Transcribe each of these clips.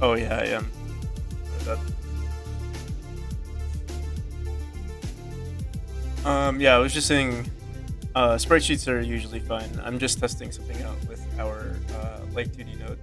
Oh yeah, I am. That, yeah, I was just saying, sprite sheets are usually fine. I'm just testing something out with our like 2D node.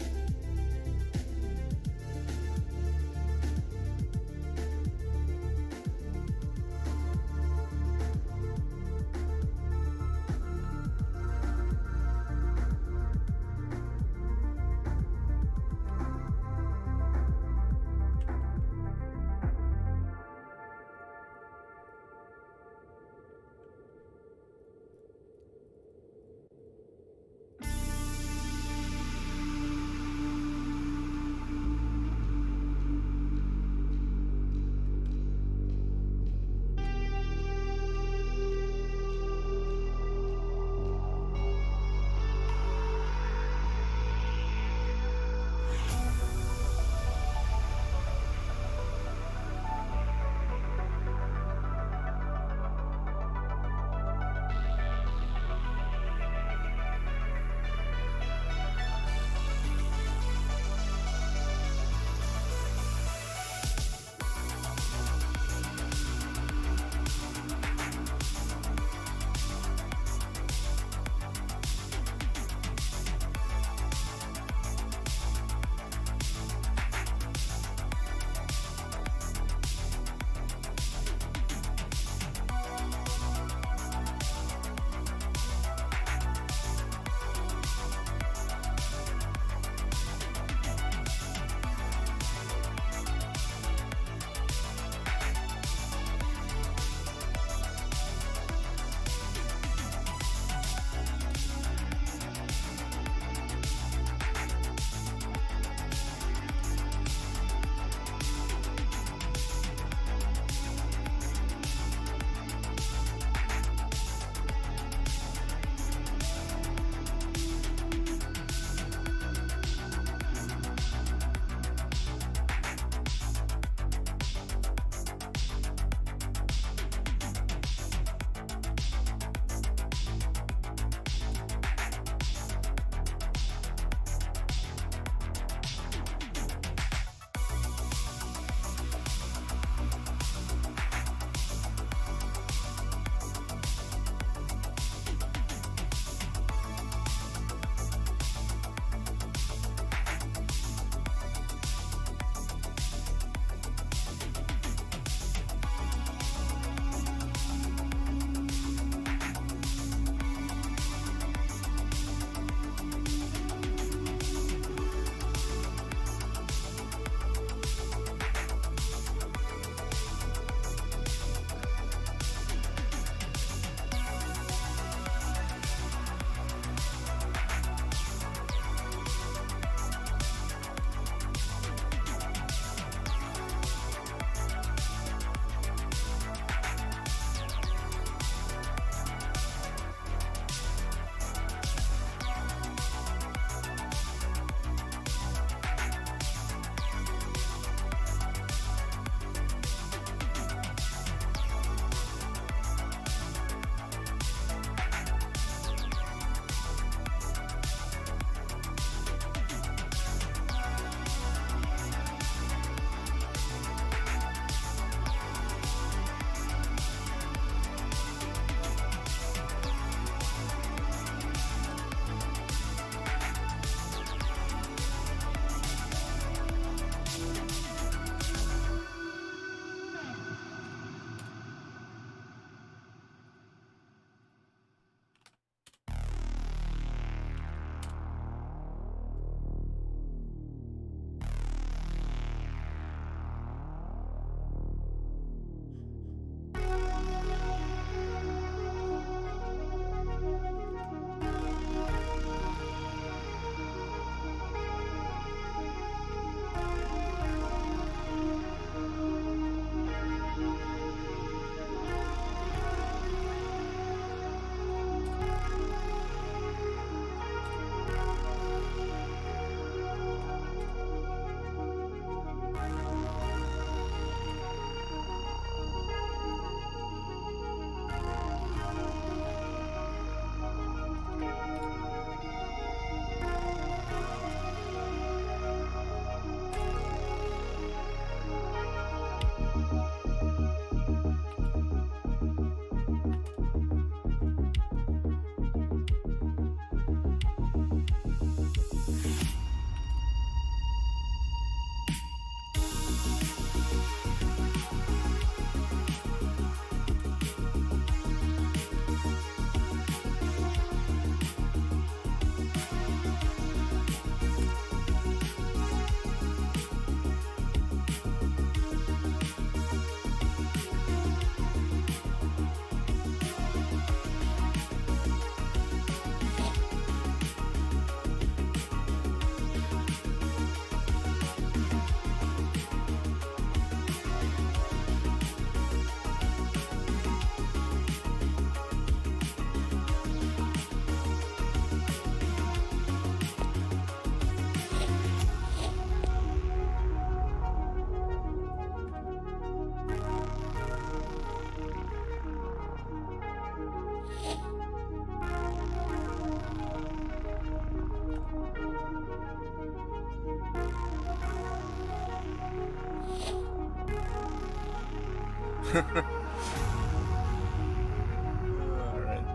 Alright,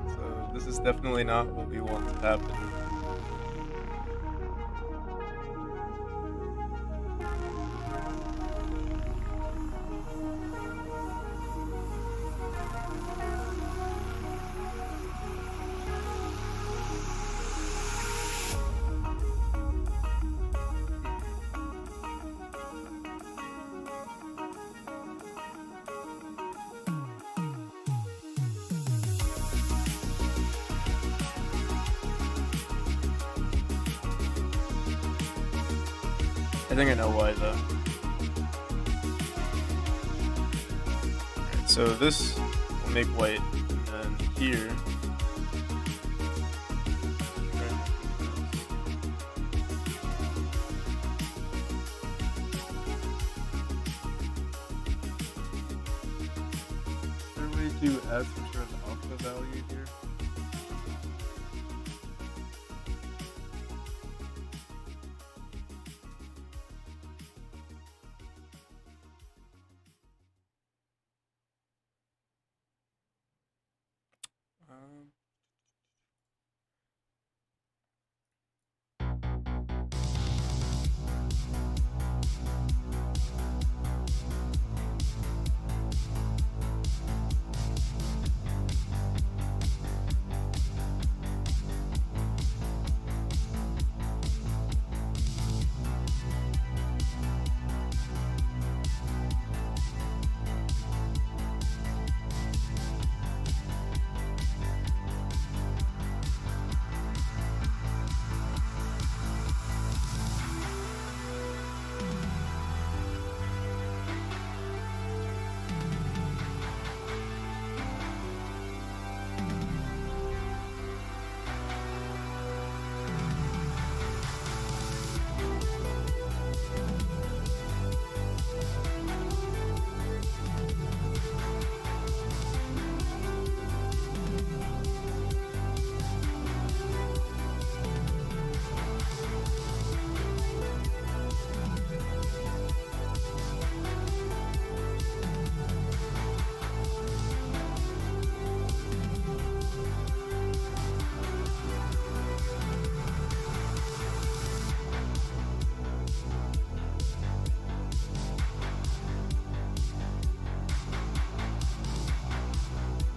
so this is definitely not what we want to happen. I think I know why though. Alright, so this will make white, and then here. Is there a way to add some sort of alpha value here? Um,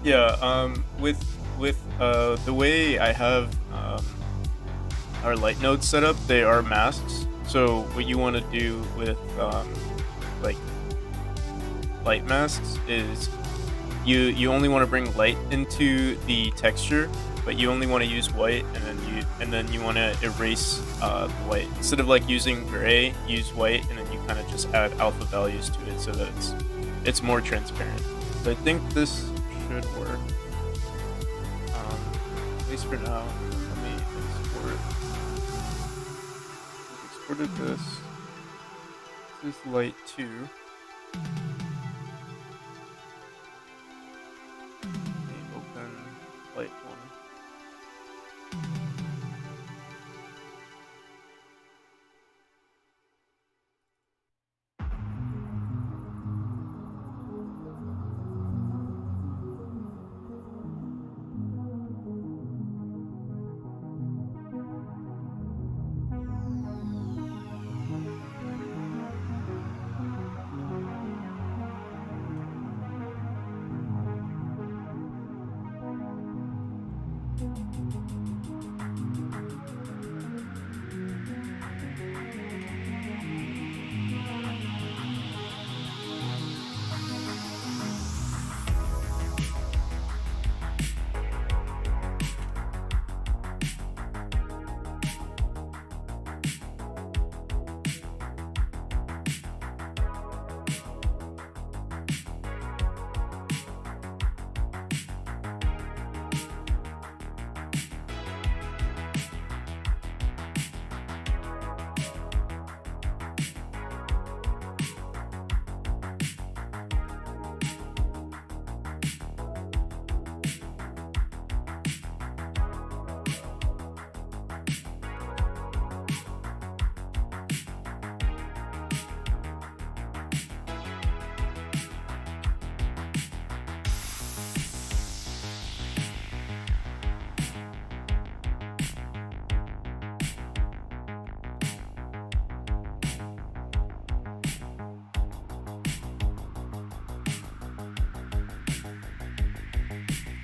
Yeah, with the way I have our light nodes set up, they are masks. So what you want to do with like light masks is you only want to bring light into the texture, but you only want to use white, and then you want to erase the white. Instead of like using gray, use white, and then you kind of just add alpha values to it so that it's more transparent. So I think this should work. At least for now. Let me export. We've exported this. This is light 2. Let me open light 1.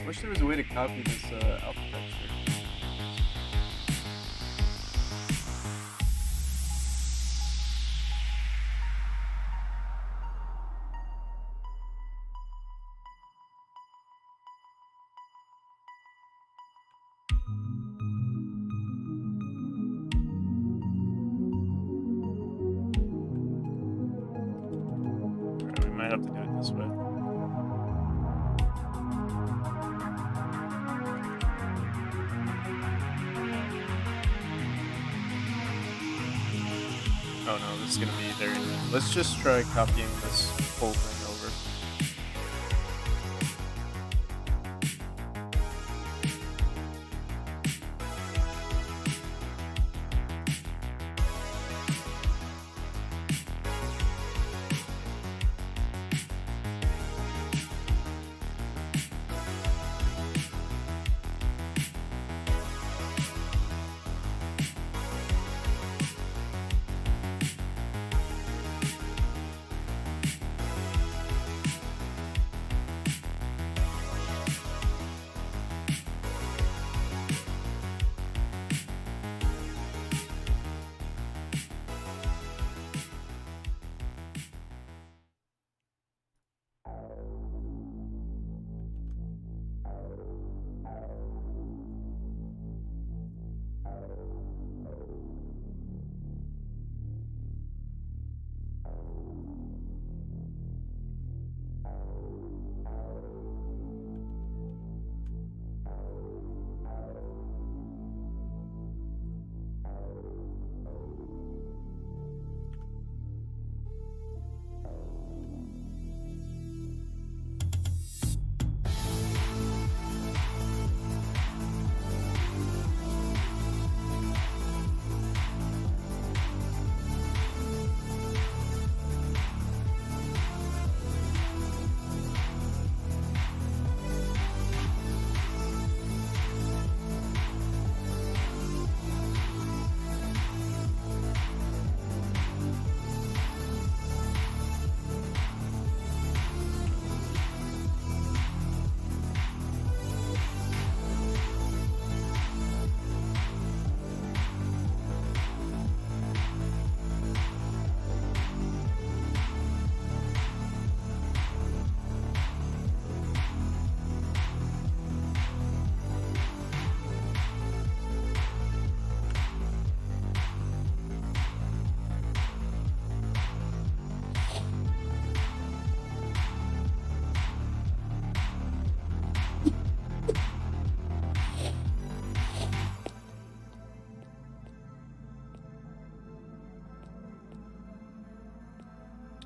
I wish there was a way to copy this alpha texture. Alright, we might have to do it this way. Oh no, this is gonna be very... Let's just try copying this whole thing over.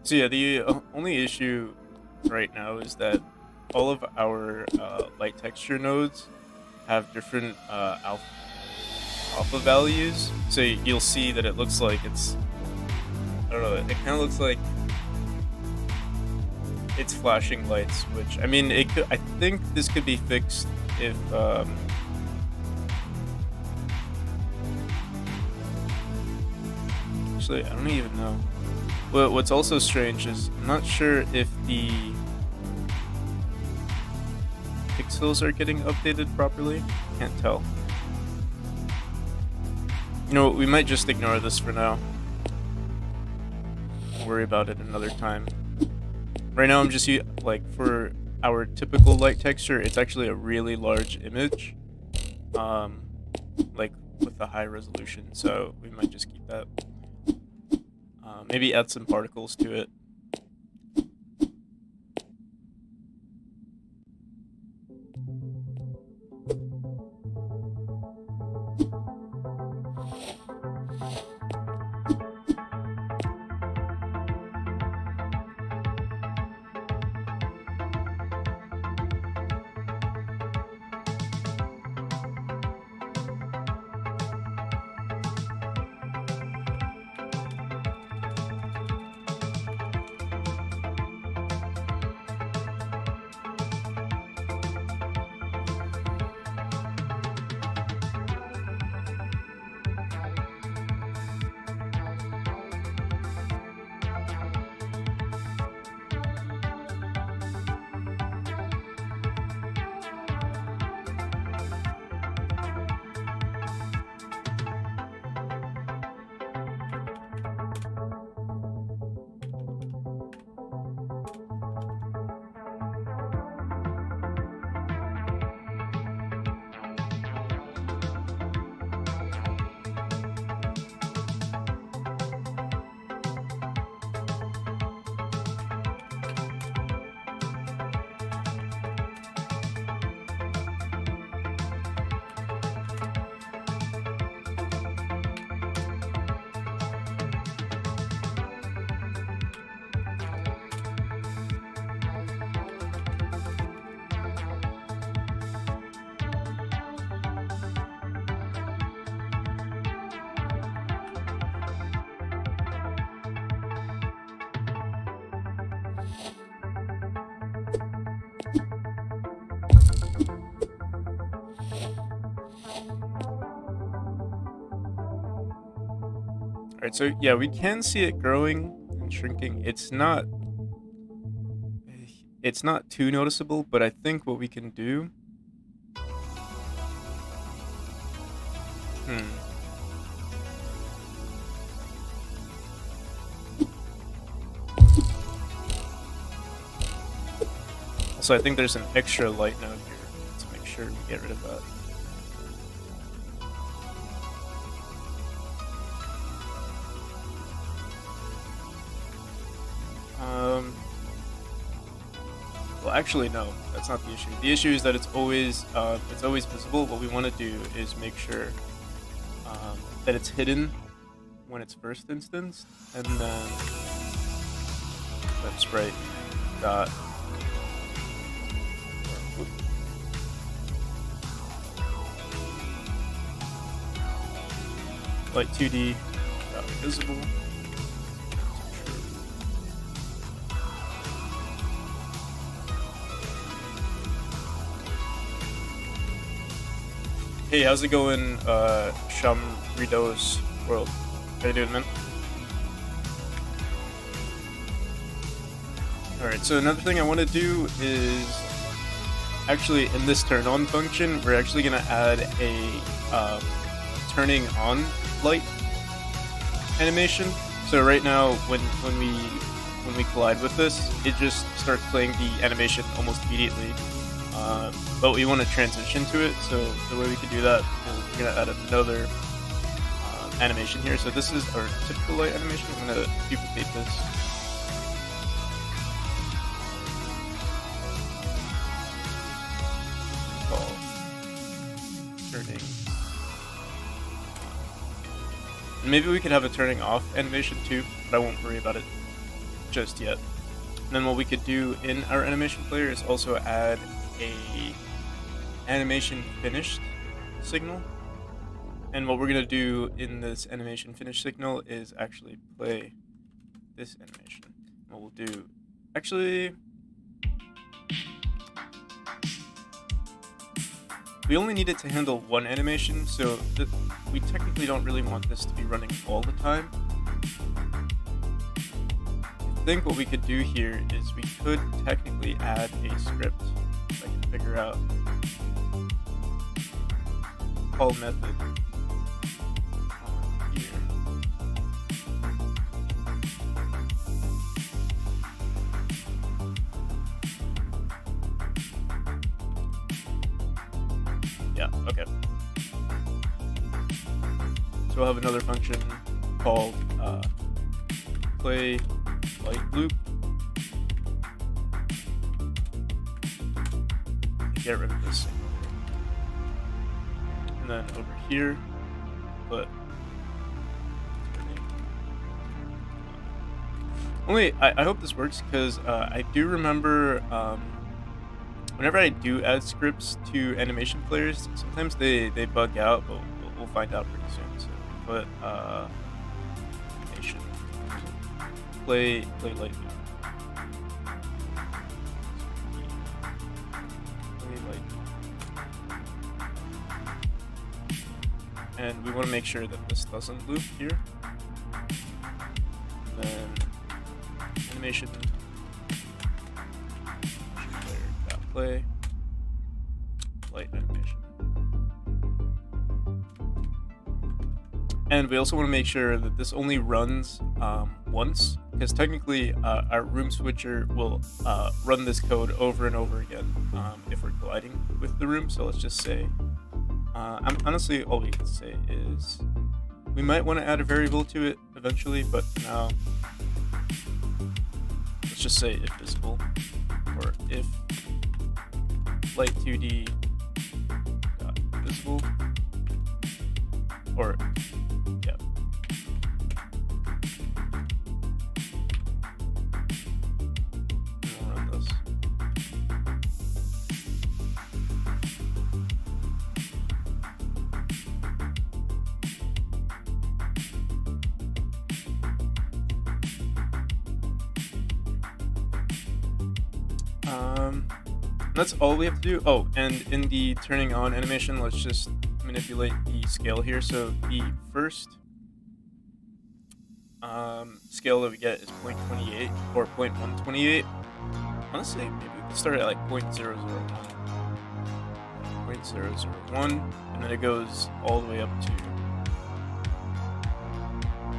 So yeah, the only issue right now is that all of our light texture nodes have different alpha values. So you'll see that it looks like it's, I don't know, it kind of looks like it's flashing lights, which, I mean, it could, I think this could be fixed if actually, I don't even know. Well, what's also strange is I'm not sure if the pixels are getting updated properly. Can't tell. You know, we might just ignore this for now. We'll worry about it another time. Right now I'm just, like, for our typical light texture, it's actually a really large image. Like, with a high resolution, so we might just keep that. Maybe add some particles to it. Alright, so yeah, we can see it growing and shrinking. It's not too noticeable, but I think what we can do. So I think there's an extra light node here. Let's make sure we get rid of that. Well, actually, no, that's not the issue. The issue is that it's always visible. What we want to do is make sure that it's hidden when it's first instanced, and then that sprite dot light 2D dot visible. Hey, how's it going, Sham Rido's world? How you doing, man? Alright, so another thing I want to do is actually in this turn on function, we're actually going to add a turning on light animation. So right now, when we collide with this, it just starts playing the animation almost immediately. But we want to transition to it, so the way we can do that is we're going to add another animation here. So this is our typical light animation. I'm going to duplicate this. Call turning. And maybe we could have a turning off animation too, but I won't worry about it just yet. And then what we could do in our animation player is also add a animation finished signal. And what we're going to do in this animation finished signal is actually play this animation. What we'll do, actually, we only need it to handle one animation, so we technically don't really want this to be running all the time. I think what we could do here is we could technically add a script, if I can figure out, call method here. Yeah, okay. So we'll have another function called play light loop. Get rid of this signal. And then over here, put only. I hope this works because I do remember whenever I do add scripts to animation players, sometimes they bug out, but we'll find out pretty soon. So put animation play light loop. And we want to make sure that this doesn't loop here. And then animation player dot play light animation. And we also want to make sure that this only runs once, because technically our room switcher will run this code over and over again if we're colliding with the room. So let's just say, honestly, all we can say is we might want to add a variable to it eventually, but for now, let's just say if visible, or if light 2D dot visible, or yeah. And we'll run this. That's all we have to do. Oh, and in the turning on animation, let's just manipulate the scale here. So the first scale that we get is 0.28 or 0.128. Honestly, maybe we could start at like 0.001. 0.001, and then it goes all the way up to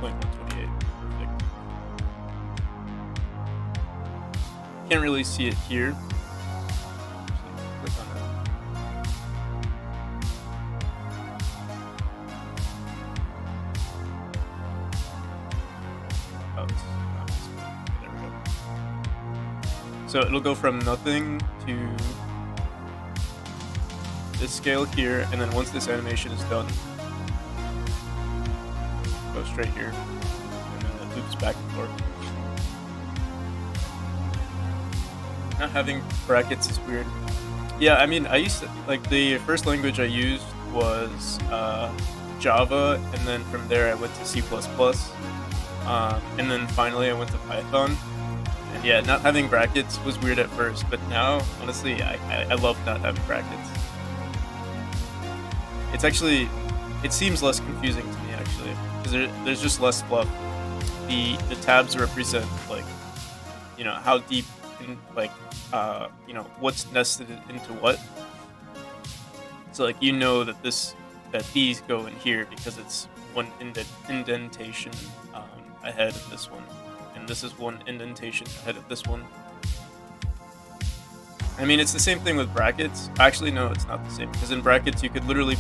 0.128. Perfect. Can't really see it here. Click on it. Oh, it's not visible. There we go. So it'll go from nothing to this scale here, and then once this animation is done, go straight here, and then it loops back and forth. Not having brackets is weird. Yeah, I mean, I used to, like, the first language I used was Java, and then from there I went to C++, and then finally I went to Python. And yeah, not having brackets was weird at first, but now, honestly, I love not having brackets. It's actually, it seems less confusing to me actually, because there's just less fluff. The tabs represent, like, you know, how deep in, like, you know, what's nested into what. So like, you know that these go in here because it's one indentation ahead of this one, and this is one indentation ahead of this one. I mean, it's the same thing with brackets. Actually, no, it's not the same, because in brackets you can literally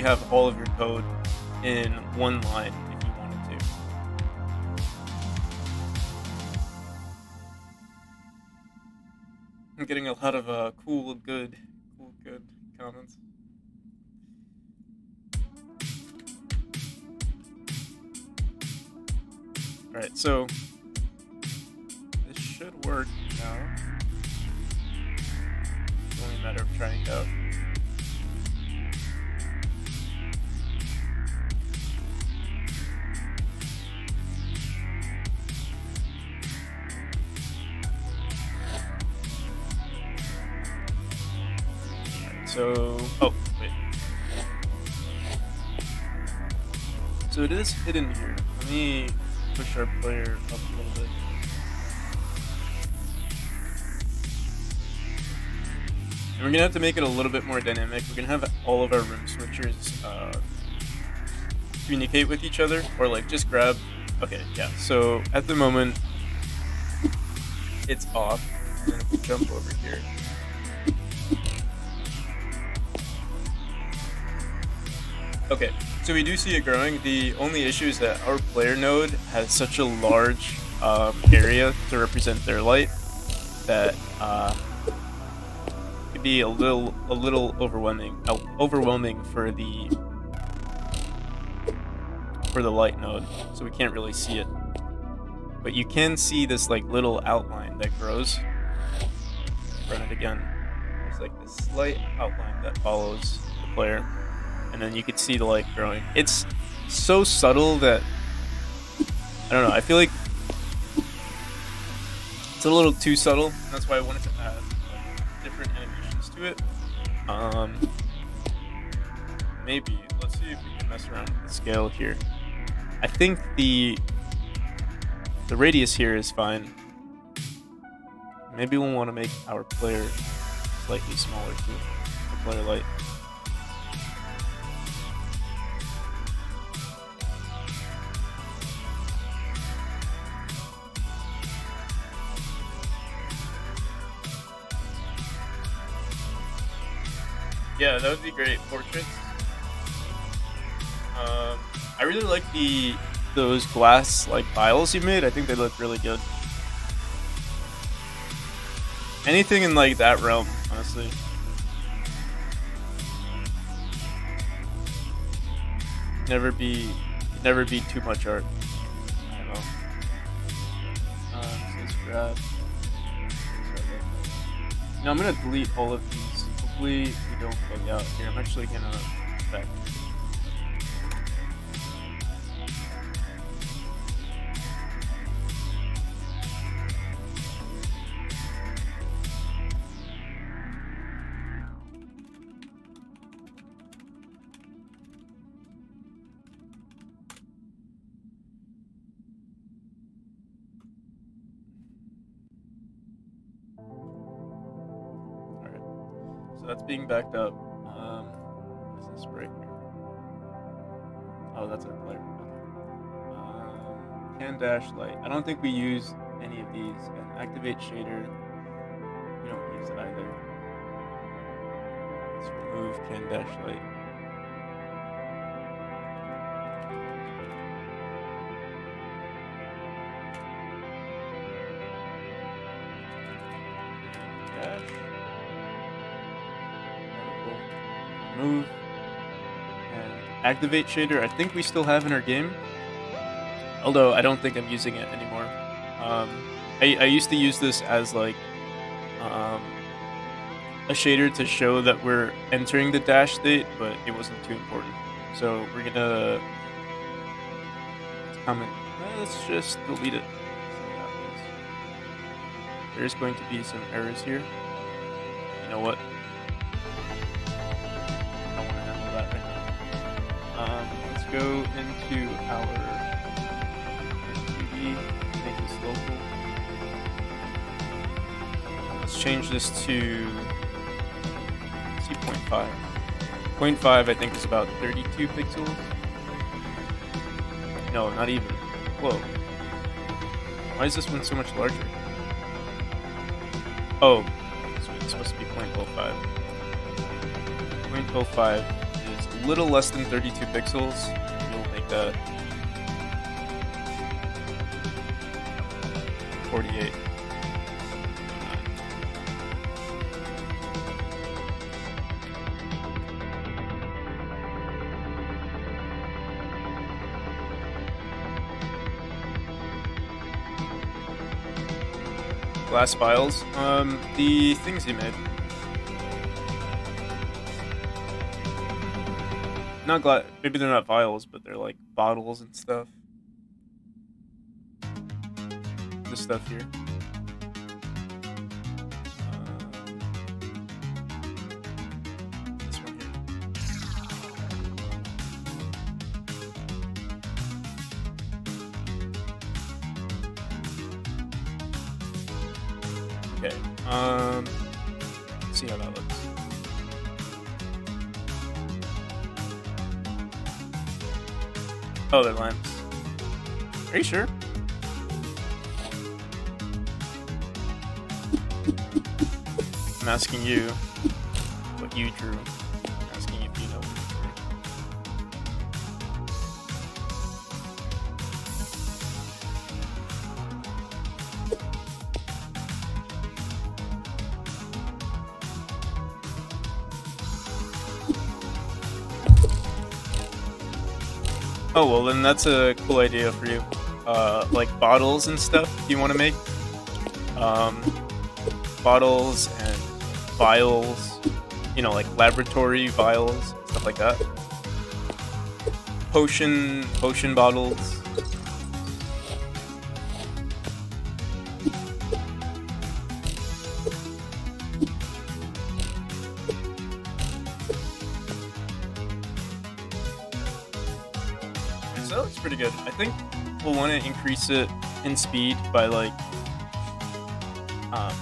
have all of your code in one line if you wanted to. I'm getting a lot of cool, good comments. All right, so this should work now. It's only a matter of trying it out. So, oh, wait. So it is hidden here. Let me push our player up a little bit. And we're gonna have to make it a little bit more dynamic. We're gonna have all of our room switchers communicate with each other, or like just grab. Okay, yeah. So at the moment, it's off. And then if we jump over here. Okay, so we do see it growing. The only issue is that our player node has such a large area to represent their light that it could be a little overwhelming for the light node, so we can't really see it. But you can see this like little outline that grows. Run it again. There's like this slight outline that follows the player. And then you could see the light growing. It's so subtle that, I don't know, I feel like it's a little too subtle. That's why I wanted to add like, different animations to it. Maybe, let's see if we can mess around with the scale here. I think the radius here is fine. Maybe we'll want to make our player slightly smaller too, the player light. Yeah, that would be great. Portraits. I really like those glass like vials you made. I think they look really good. Anything in like that realm, honestly. Never be too much art. I don't know. So let's grab. Now I'm gonna delete all of these. Hopefully we don't bug out here. I'm actually gonna back. So that's being backed up. What is this right here? Oh, that's our player. Okay. Can dash light. I don't think we use any of these. And activate shader. We don't use it either. Let's remove can dash light. Dash. Remove. And activate shader. I think we still have in our game. Although I don't think I'm using it anymore. I used to use this as like a shader to show that we're entering the dash state, but it wasn't too important. So we're gonna comment. Let's just delete it. There's going to be some errors here. You know what? I don't want to handle that right now. Let's go into our TV, make this local. Let's change this to 0.5. 0.5 I think is about 32 pixels. No, not even. Whoa. Why is this one so much larger? Oh, so it's supposed to be 0.05. 0.05 is a little less than 32 pixels. We'll make that 48. Glass vials. The things he made. Not glass. Maybe they're not vials, but they're like bottles and stuff. This stuff here. This one here. Okay. Let's see how that looks. Oh, they're lamps. Are you sure? I'm asking you what you drew. I'm asking if you know what Oh, well then that's a cool idea for you. Like bottles and stuff you want to make. Bottles and vials, you know, like laboratory vials, stuff like that. Potion bottles. So that looks pretty good. I think we'll want to increase it in speed by like,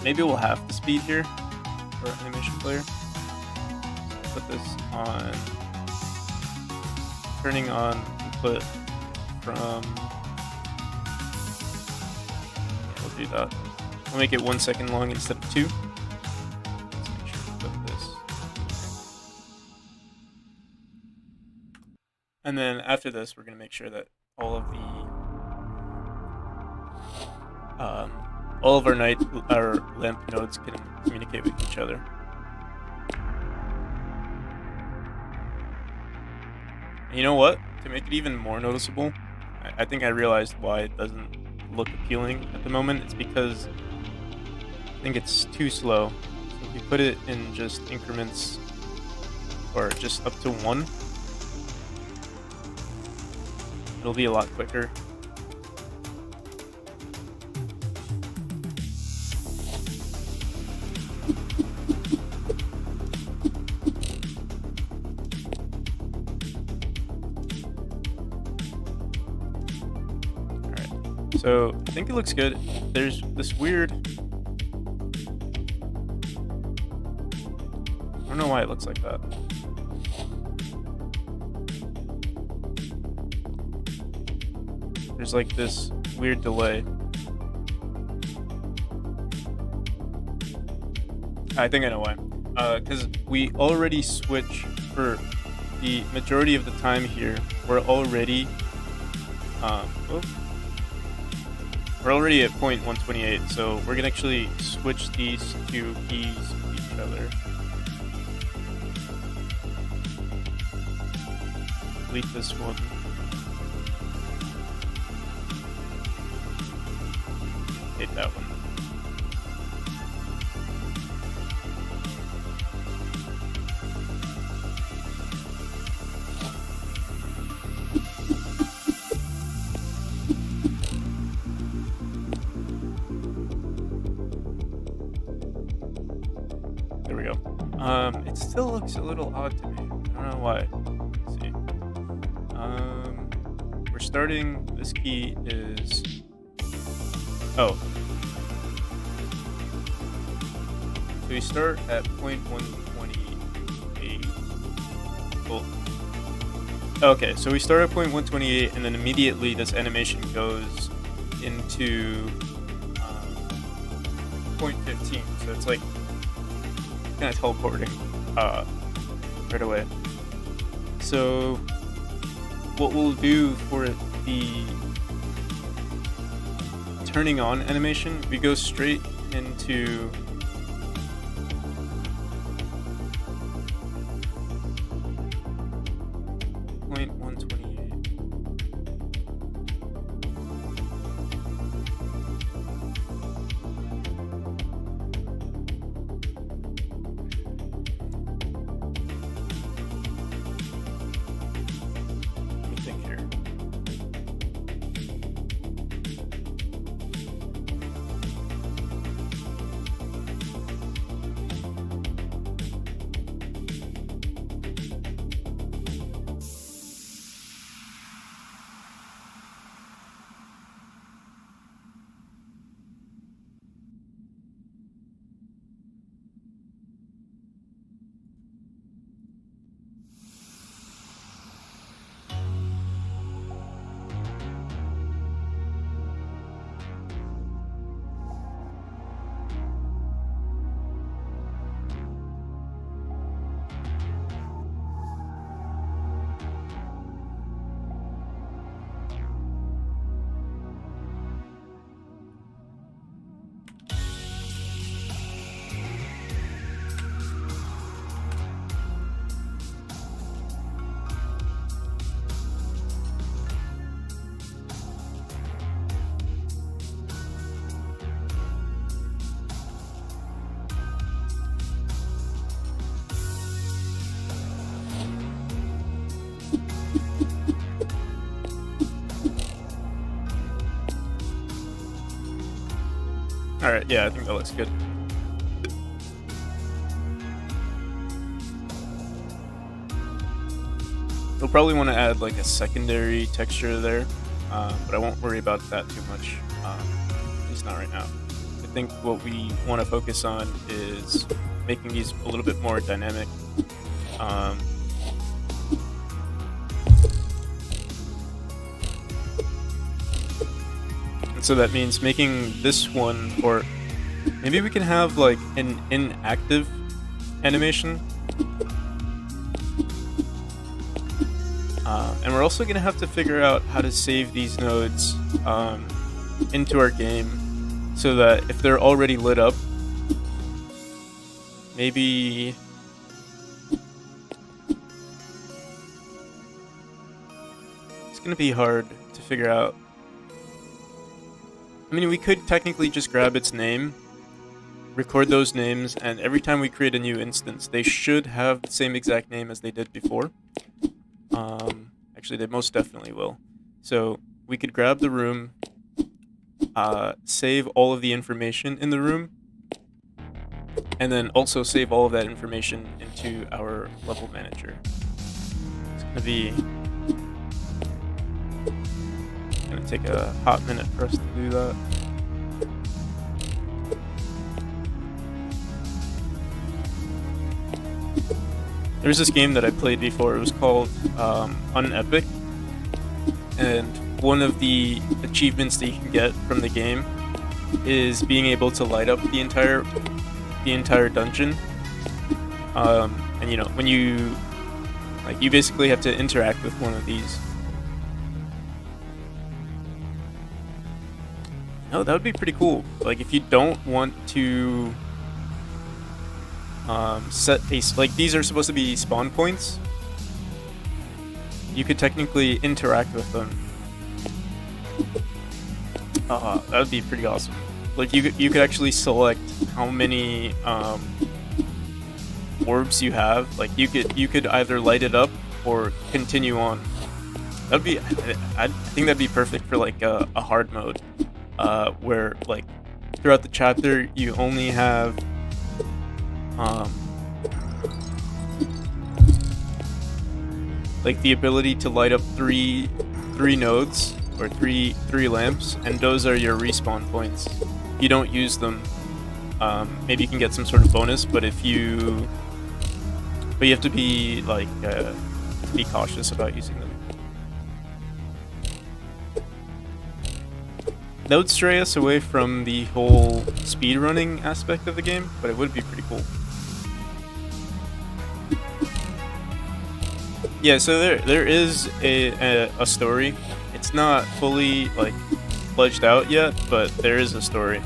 maybe we'll have the speed here for animation player. So put this on, turning on input from, yeah, we'll do that. We'll make it 1 second long instead of 2. Let's make sure we put this. And then after this, we're going to make sure that all of our lamp nodes can communicate with each other. And you know what? To make it even more noticeable, I think I realized why it doesn't look appealing at the moment. It's because I think it's too slow. So if you put it in just increments, or just up to 1, it'll be a lot quicker. So I think it looks good. There's this weird, don't know why it looks like that. There's like this weird delay. I think I know why. Because we already switch for the majority of the time here. We're already we're already at 0.128, so we're gonna actually switch these two keys to each other. Delete this one. Hit that one. There we go. It still looks a little odd to me. I don't know why. Let's see. We're starting. This key is. Oh. So we start at 0.128. Well, okay, so we start at 0.128, and then immediately this animation goes into 0.15. So it's like kind of teleporting right away. So what we'll do for the turning on animation, we go straight into Alright, yeah, I think that looks good. You'll probably want to add like a secondary texture there, but I won't worry about that too much, at least not right now. I think what we want to focus on is making these a little bit more dynamic. So that means making this one, or maybe we can have like an inactive animation. And we're also going to have to figure out how to save these nodes into our game so that if they're already lit up, maybe it's going to be hard to figure out. I mean, we could technically just grab its name, record those names, and every time we create a new instance, they should have the same exact name as they did before. Actually, they most definitely will. So we could grab the room, save all of the information in the room, and then also save all of that information into our level manager. It's gonna take a hot minute for us to do that. There's this game that I played before. It was called Unepic, and one of the achievements that you can get from the game is being able to light up the entire dungeon. And you know, when you you basically have to interact with one of these. No, that would be pretty cool. Like, if you don't want to set a these are supposed to be spawn points, you could technically interact with them. That would be pretty awesome. Like, you could actually select how many orbs you have. Like, you could either light it up or continue on. That'd be I think that'd be perfect for like a hard mode, where like throughout the chapter you only have like the ability to light up three nodes or three lamps, and those are your respawn points. If you don't use them, maybe you can get some sort of bonus, but you have to be like be cautious about using them. That would stray us away from the whole speedrunning aspect of the game, but it would be pretty cool. Yeah, so there is a story. It's not fully like fledged out yet, but there is a story.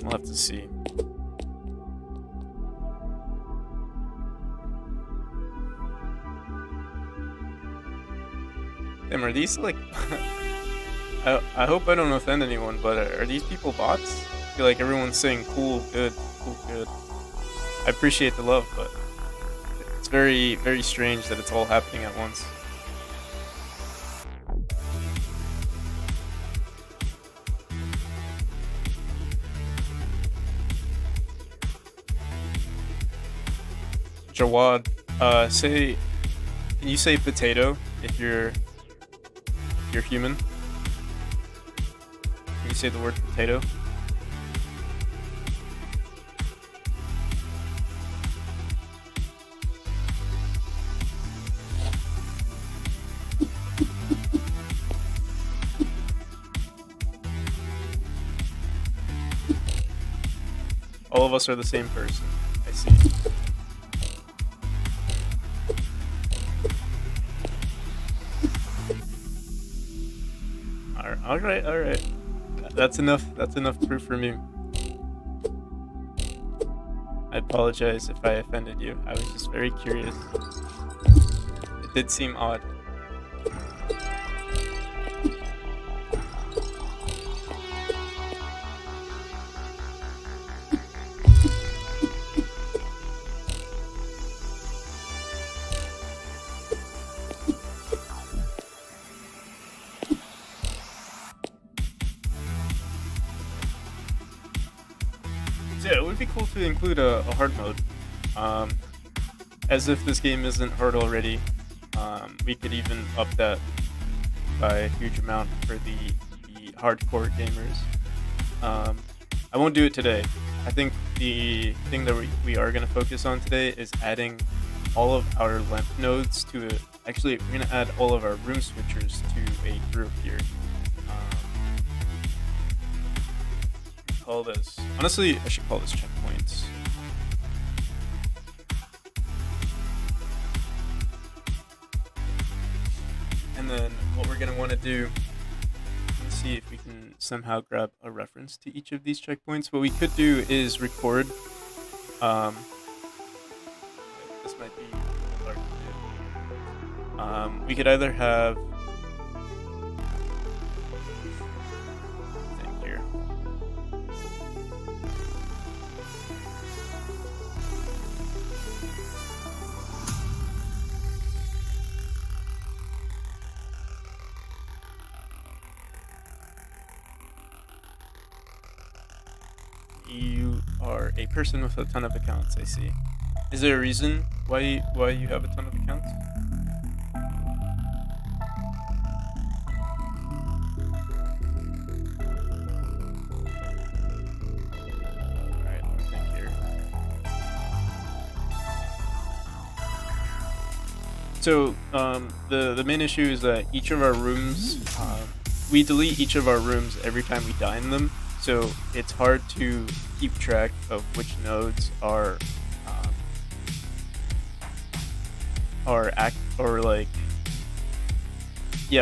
We'll have to see. Damn, are these like... I hope I don't offend anyone, but are these people bots? I feel like everyone's saying cool, good, cool, good. I appreciate the love, but it's very, very strange that it's all happening at once. Jawad, can you say potato if you're human? Can you say the word potato? All of us are the same person. I see. All right. That's enough proof for me. I apologize if I offended you. I was just very curious. It did seem odd. Yeah, it would be cool to include a hard mode. As if this game isn't hard already, we could even up that by a huge amount for the hardcore gamers. I won't do it today. I think the thing that we are going to focus on today is adding all of our lamp nodes to it. Actually, we're going to add all of our room switchers to a group here. Call this. Honestly, I should call this checkpoints. And then what we're going to want to do, let's see if we can somehow grab a reference to each of these checkpoints. What we could do is record. This might be hard to do. We could either have You are a person with a ton of accounts, I see. Is there a reason why you have a ton of accounts? Alright, let me think here. So, the main issue is that each of our rooms, we delete each of our rooms every time we die in them, so it's hard to keep track of which nodes are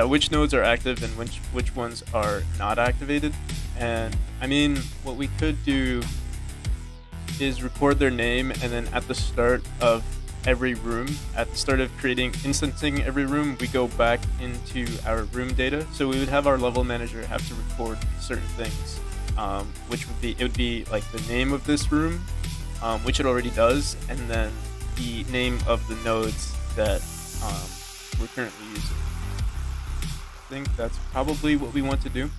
which nodes are active and which ones are not activated. And I mean, what we could do is record their name, and then at the start of every room, at the start of instancing every room, we go back into our room data. So we would have our level manager have to record certain things, which would be like the name of this room, which it already does, and then the name of the nodes that we're currently using. I think that's probably what we want to do.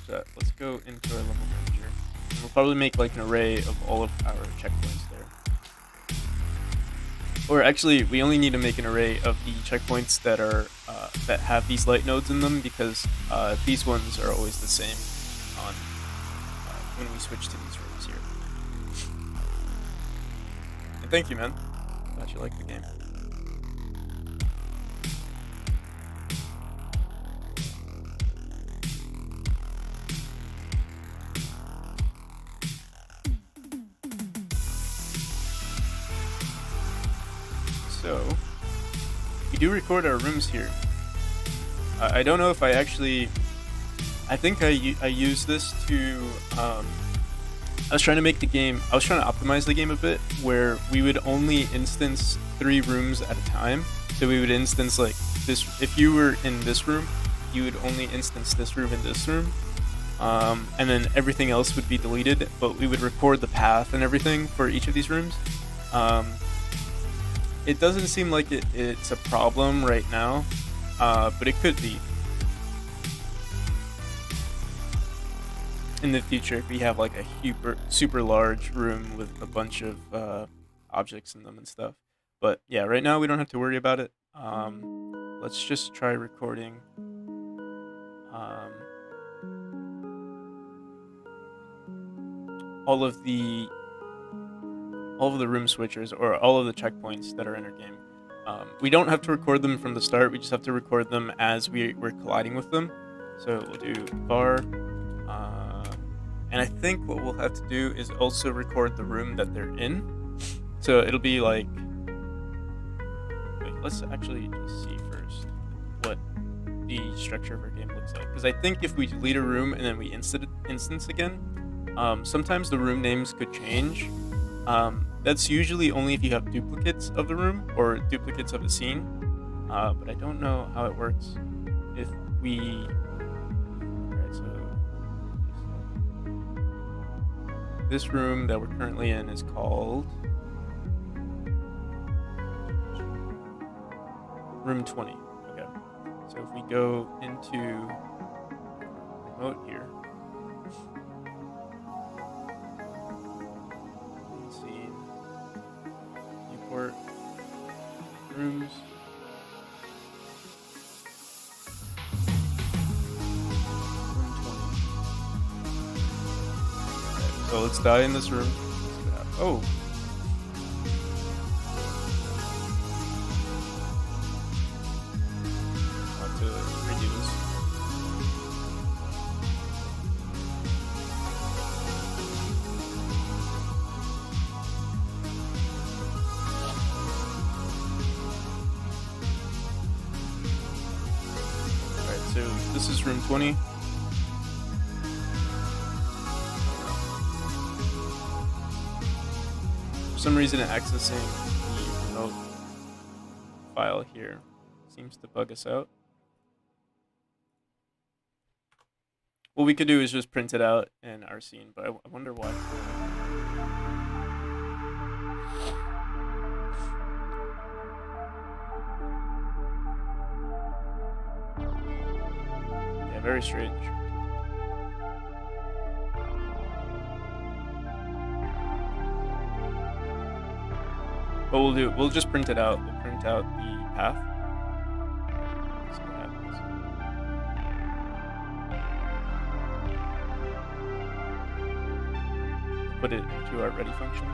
So let's go into our level manager. And we'll probably make like an array of all of our checkpoints there. Or actually, we only need to make an array of the checkpoints that are that have these light nodes in them, because these ones are always the same on when we switch to these rooms here. And thank you, man. Glad you like the game. So, we do record our rooms here. I don't know if I actually... I think I used this to... I was trying to make the game... I was trying to optimize the game a bit, where we would only instance 3 rooms at a time. So we would instance, like, this... If you were in this room, you would only instance this room and this room. And then everything else would be deleted, but we would record the path and everything for each of these rooms. It doesn't seem like it's a problem right now, but it could be in the future if we have like a super large room with a bunch of objects in them and stuff. But yeah, right now we don't have to worry about it. Let's just try recording. All of the room switchers, or all of the checkpoints that are in our game. We don't have to record them from the start, we just have to record them as we're colliding with them. So we'll do var, and I think what we'll have to do is also record the room that they're in. So it'll be like, wait, let's actually just see first what the structure of our game looks like. Because I think if we delete a room and then we instance again, sometimes the room names could change. That's usually only if you have duplicates of the room or duplicates of a scene, but I don't know how it works if we... Alright, so this room that we're currently in is called room 20. Okay, so if we go into remote here, rooms. Room 20. Okay, so let's die in this room. Oh. I'll have to redo this. So this is room 20. For some reason, accessing the remote file here seems to bug us out. What we could do is just print it out in our scene, but I wonder why. Very strange. What we'll just print it out. We'll print out the path. See what happens. Put it into our ready function.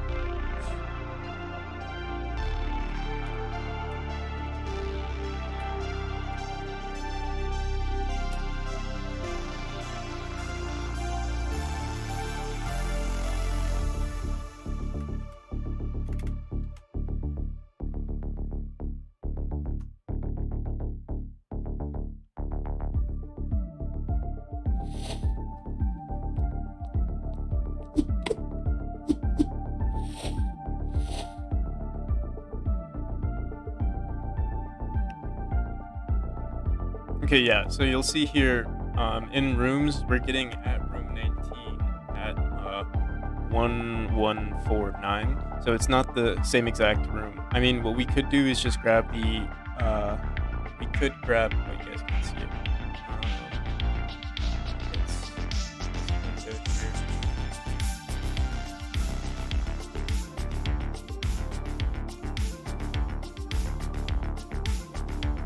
Okay, yeah, so you'll see here in rooms, we're getting at room 19 at 1149. So it's not the same exact room. I mean, what we could do is just grab the, we could grab, oh, you guys can see it. It's window here.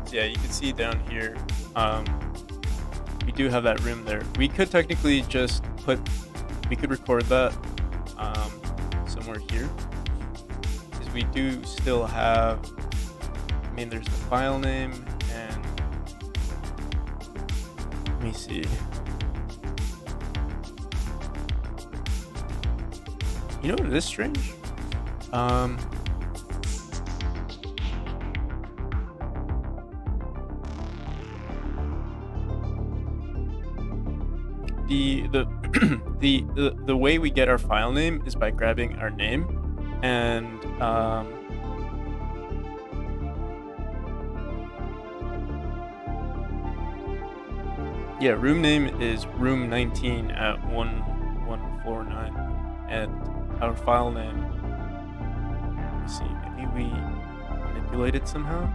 So yeah, you can see down here, we do have that room there. We could technically just we could record that somewhere here, because we do still have, I mean, there's the file name, and let me see. You know what is strange? The way we get our file name is by grabbing our name, and yeah, room name is room 19 at 1149, and our file name, let me see, maybe we manipulate it somehow.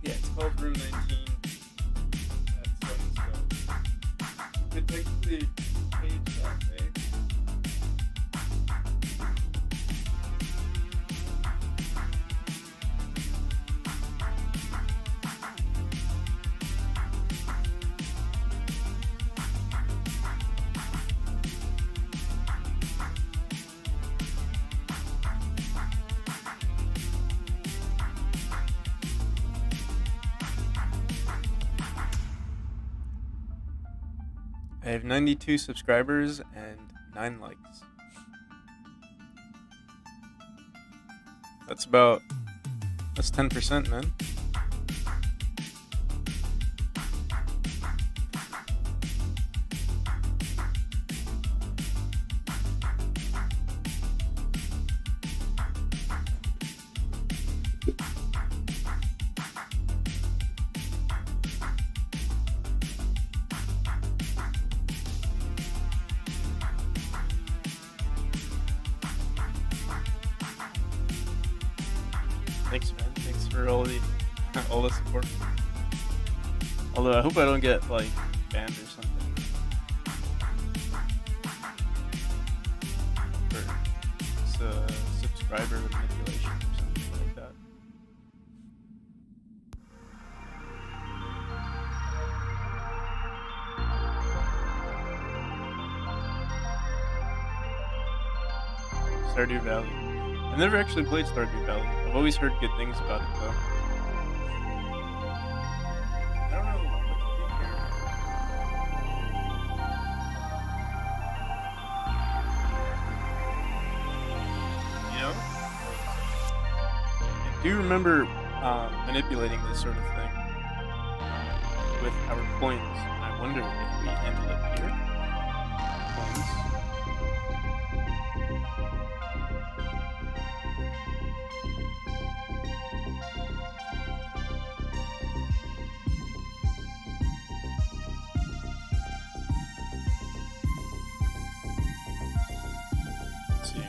Yeah, it's called room 19 at so-and-so. It technically page that way. I have 92 subscribers and 9 likes. That's 10%, man. Thanks, man. Thanks for all the support. Although I hope I don't get like banned or something for subscriber manipulation or something like that. Stardew Valley. I've never actually played Stardew Valley. I've always heard good things about it though. I don't know what to do here. You know, I do remember manipulating this sort of thing with our coins, and I wonder if we handle it here. Coins. Let's see.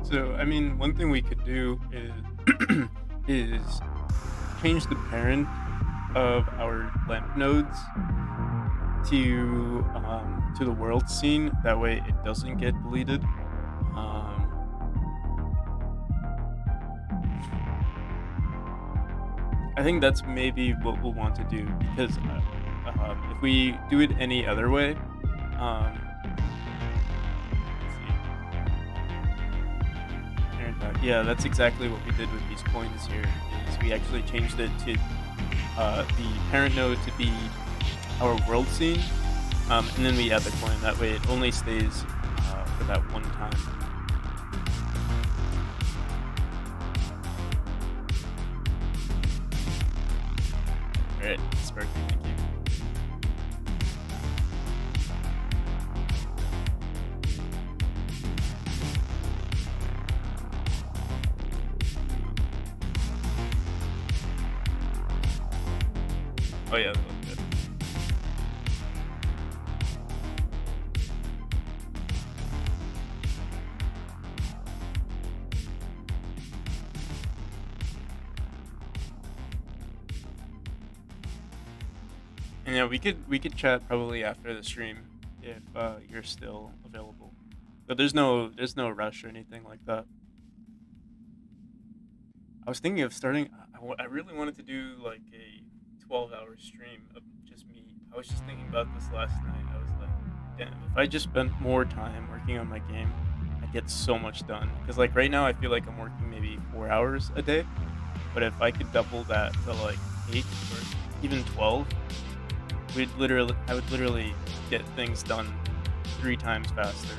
So, I mean, one thing we could do is is change the parent of our lamp nodes to the world scene. That way, it doesn't get deleted. I think that's maybe what we'll want to do because if we do it any other way, yeah, that's exactly what we did with these coins here. Is we actually changed it to the parent node to be our world scene, and then we add the coin. That way, it only stays for that one time. All right, Sparky, thank you. Oh yeah, that looks good. And yeah, we could chat probably after the stream if you're still available. But there's no rush or anything like that. I was thinking of starting. I really wanted to do like a 12-hour stream of just me. I was just thinking about this last night. I was like, damn, if I just spent more time working on my game, I'd get so much done. Because like right now, I feel like I'm working maybe 4 hours a day. But if I could double that to like 8 or even 12, I would literally get things done 3 times faster.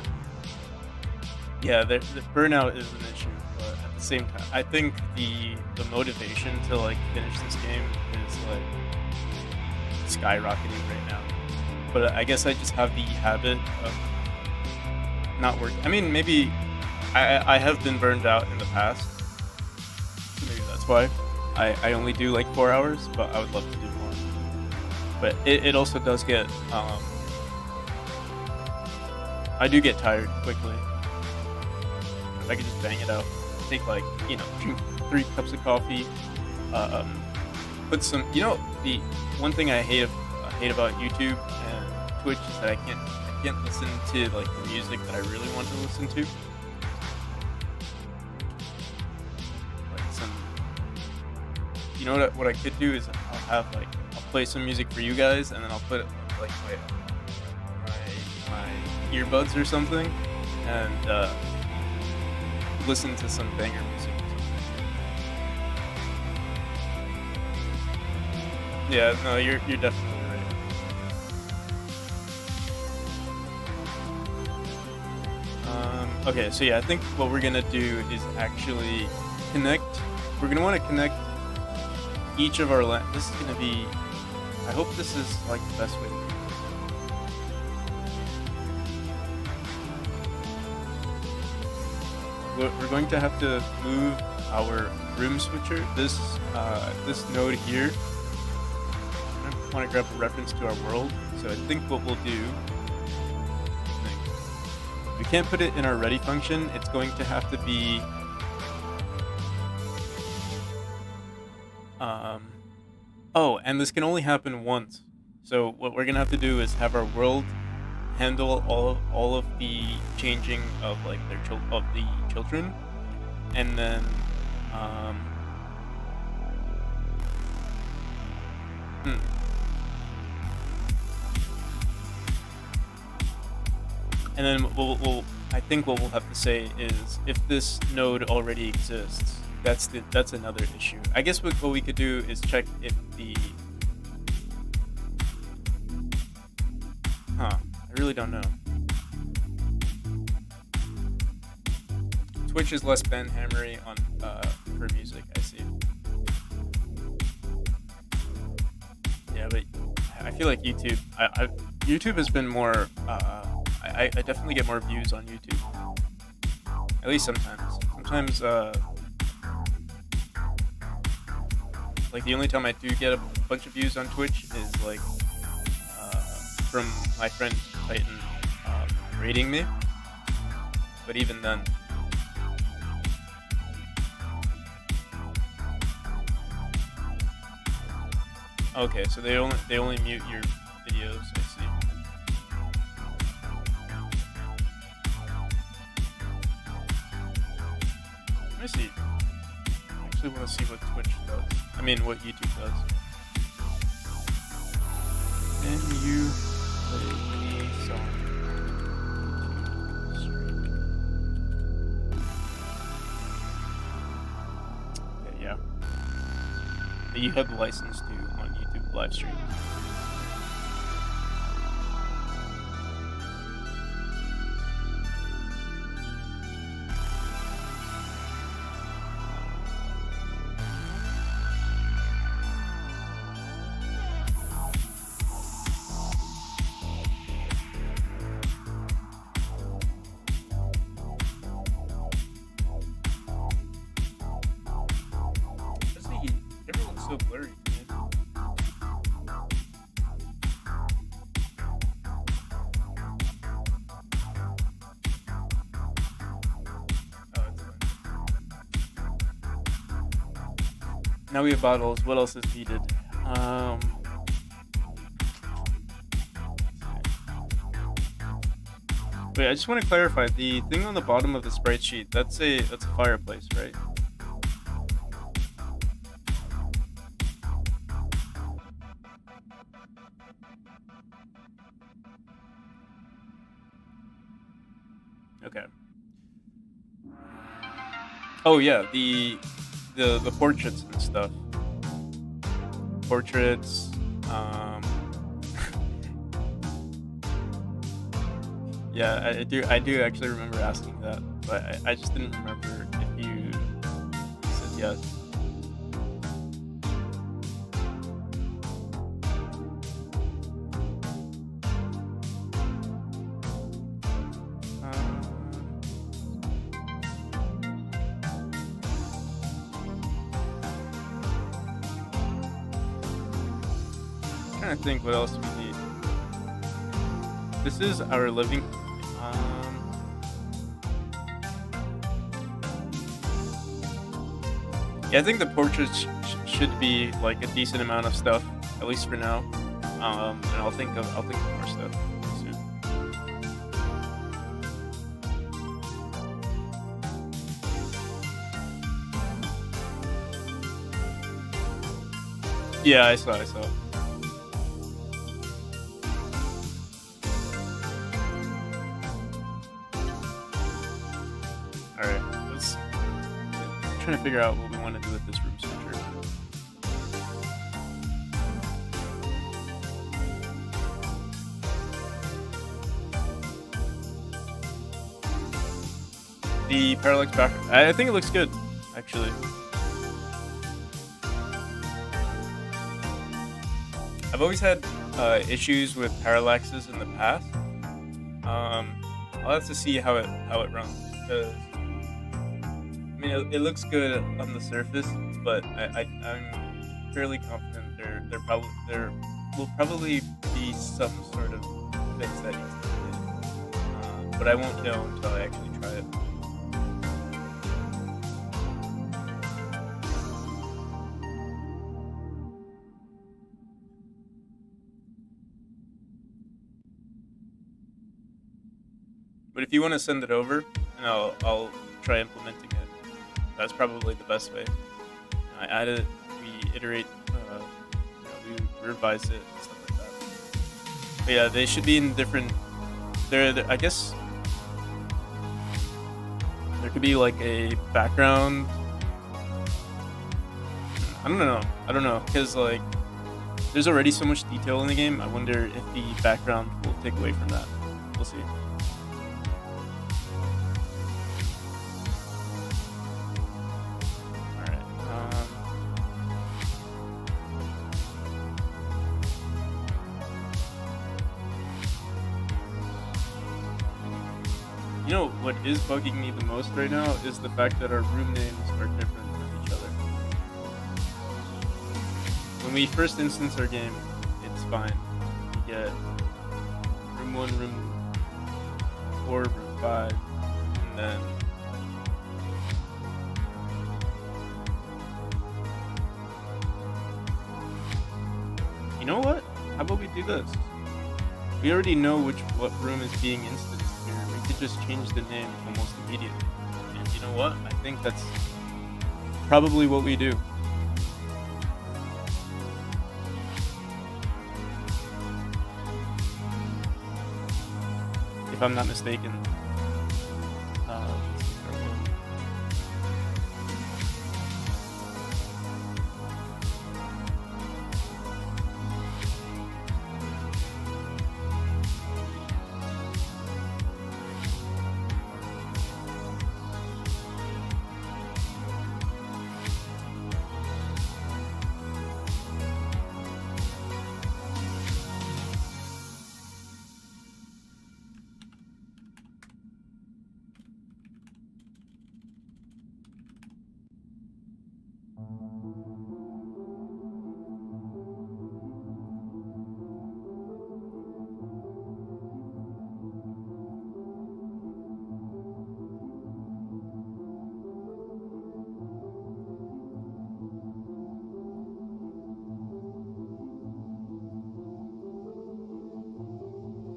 Yeah, the burnout is an issue, but at the same time, I think the motivation to like finish this game is like skyrocketing right now. But I guess I just have the habit of not working. I mean, maybe I have been burned out in the past, so maybe that's why I only do like 4 hours. But I would love to do more. But it also does get I do get tired quickly. If I could just bang it out, take like, drink 3 cups of coffee, put some, the one thing I hate about YouTube and Twitch is that I can't listen to like the music that I really want to listen to. Like know what I could do is I'll play some music for you guys, and then I'll put like my earbuds or something, and listen to some banger music. Yeah, no, you're definitely right. Okay, so yeah, I think what we're gonna do is actually connect. We're gonna want to connect each of our This is gonna be. I hope this is like the best way to do this. We're going to have to move our room switcher. This node here. I want to grab a reference to our world. So I think what we'll do. We can't put it in our ready function. It's going to have to be. Oh, and this can only happen once. So what we're gonna have to do is have our world handle all of the changing of like of the children, and then and then we'll I think what we'll have to say is if this node already exists, that's another issue. I guess what we could do is check if the I really don't know. Twitch is less banhammery on for music. I see. Yeah, but I feel like YouTube. YouTube has been more. I definitely get more views on YouTube. At least sometimes. Sometimes, like the only time I do get a bunch of views on Twitch is like from my friend Titan rating me. But even then. Okay, so they only mute your videos. I see. Let me see. I actually want to see what Twitch does. I mean, what YouTube does. Can you play a song? Okay, yeah. You have the license to on YouTube live stream. So blurry. Now we have bottles. What else is needed? Wait, I just want to clarify the thing on the bottom of the sprite sheet. That's a fireplace, right? Okay. Oh yeah, the portraits and stuff. Portraits. Yeah, I do actually remember asking that, but I just didn't remember if you said yes. I think what else we need. This is our living. Yeah, I think the portraits should be like a decent amount of stuff, at least for now. And I'll think of more stuff soon. Yeah, I saw. I saw. All right, let's trying to figure out what we want to do with this room switcher. The parallax back. I think it looks good, actually. I've always had issues with parallaxes in the past. I'll have to see how it runs. Because I mean, it looks good on the surface, but I'm fairly confident there will probably be some sort of fix that needs to be hit. But I won't know until I actually try it. But if you want to send it over, and I'll try implementing it. That's probably the best way. I add it, we iterate, we revise it, and stuff like that. But yeah, they should be in different. I guess there could be like a background. I don't know, because like there's already so much detail in the game. I wonder if the background will take away from that. We'll see. You know what is bugging me the most right now is the fact that our room names are different from each other. When we first instance our game, it's fine. We get room 1, room 4, room 5, and then you know what? How about we do this? We already know what room is being instanced here. We could just change the name almost immediately. And you know what? I think that's probably what we do. If I'm not mistaken.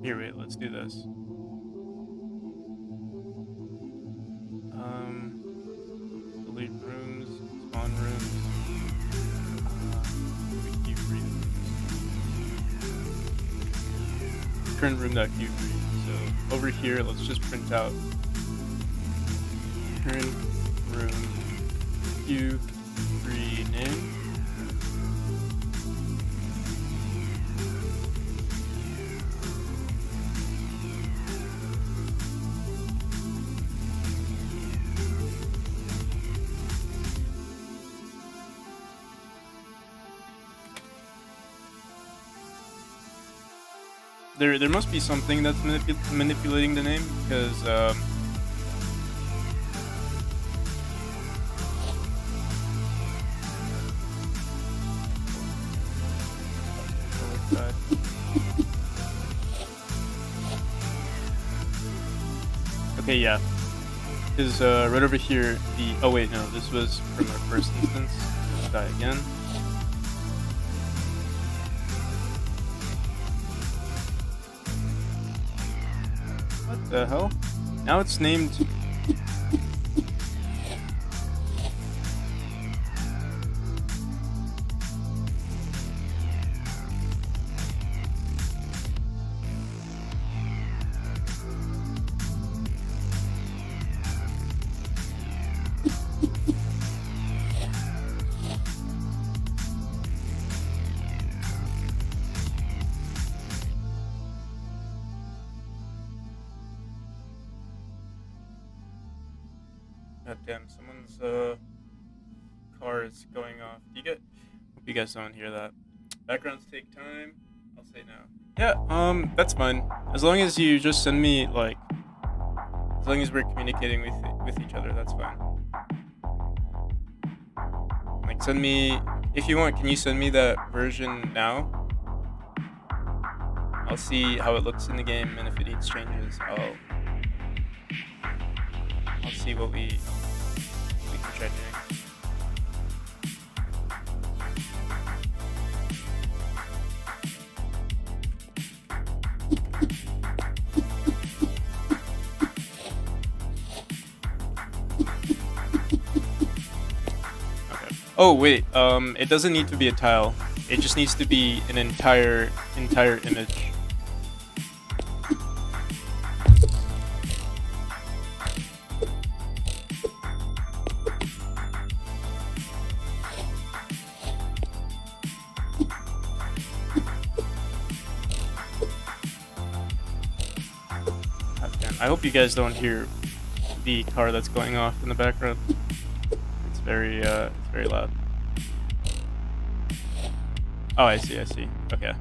Here, wait, let's do this. Delete rooms, spawn rooms, queue free. Current room.queue free. So over here, let's just print out current room queue free name. There must be something that's manipulating the name, because okay, yeah, because right over here, oh wait, no, this was from our first instance. Let's die again. What the hell? Now it's named. God damn, someone's car is going off. Hope you guys don't hear that. Backgrounds take time. I'll say no. Yeah, that's fine. As long as you just send me like, as long as we're communicating with each other, that's fine. Like, send me if you want. Can you send me that version now? I'll see how it looks in the game, and if it needs changes, I'll see what we can try doing. Oh wait, it doesn't need to be a tile. It just needs to be an entire image. I hope you guys don't hear the car that's going off in the background. It's very loud. Oh, I see. Okay.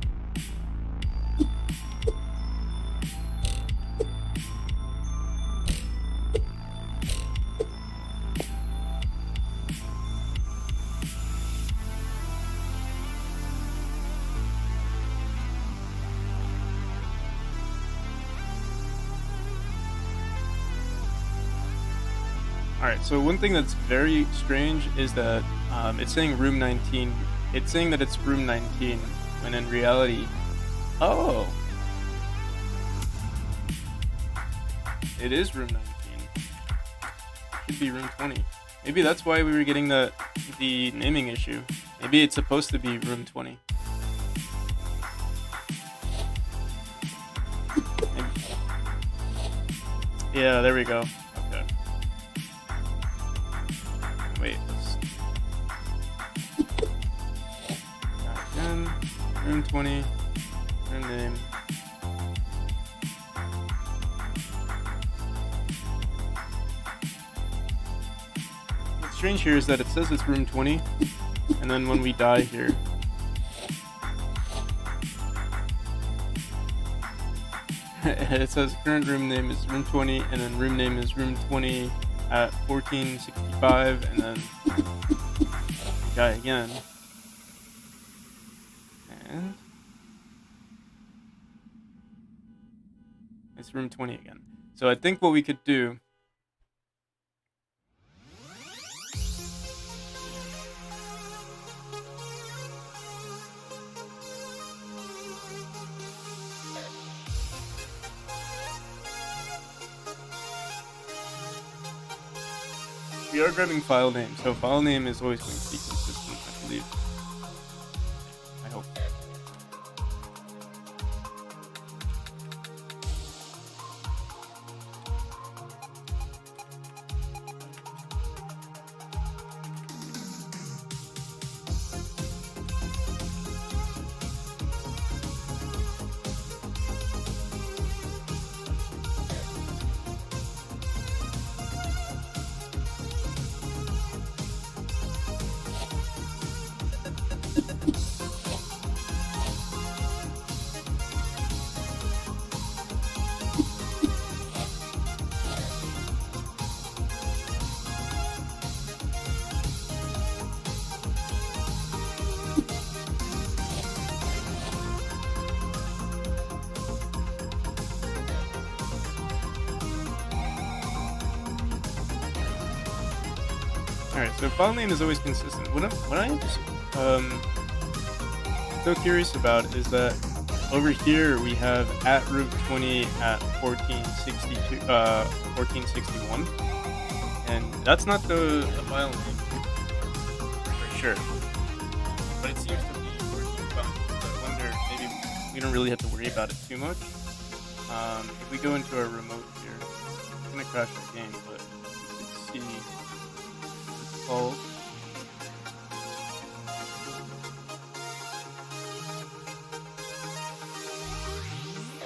Alright, so one thing that's very strange is that it's saying room 19. It's saying that it's room 19, when in reality... Oh! It is room 19. Should be room 20. Maybe that's why we were getting the naming issue. Maybe it's supposed to be room 20. Maybe. Yeah, there we go. Okay. Wait, let's... Again, room 20, room name. What's strange here is that it says it's room 20, and then when we die here, it says current room name is room 20, and then room name is room 20 at 1465, and then die again. And it's room 20 again. So I think what we could do... We are grabbing file name, so file name is always going to be consistent, I believe. I hope. Alright, so file name is always consistent. What I'm so curious about is that over here we have at root 20 at 1461, and that's not the file name for sure, but it seems to be working fine. So I wonder, maybe we don't really have to worry about it too much. If we go into our remote here, it's gonna crash our game, but you can see it's called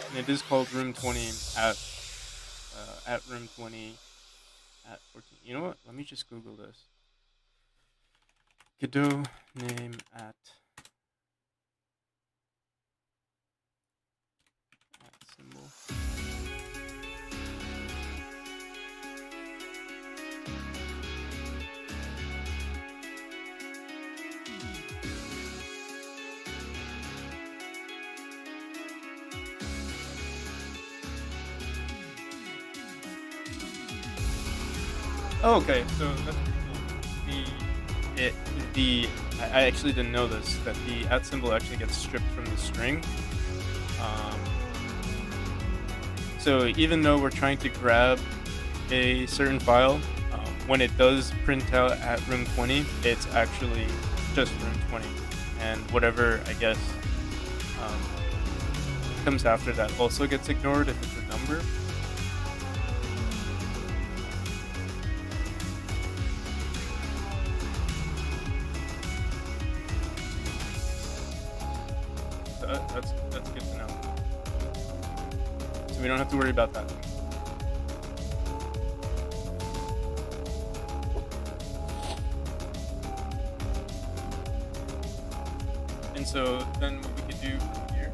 and it is called room 20 at room 20 at 14. You know what? Let me just Google this. Godot name at symbol. Oh, okay, so that's pretty cool. I actually didn't know this, that the at symbol actually gets stripped from the string. Um, so even though we're trying to grab a certain file, when it does print out at room 20, it's actually just room 20, and whatever I guess um, comes after that also gets ignored if it's a number. That's good to know. So we don't have to worry about that. And so then what we could do here.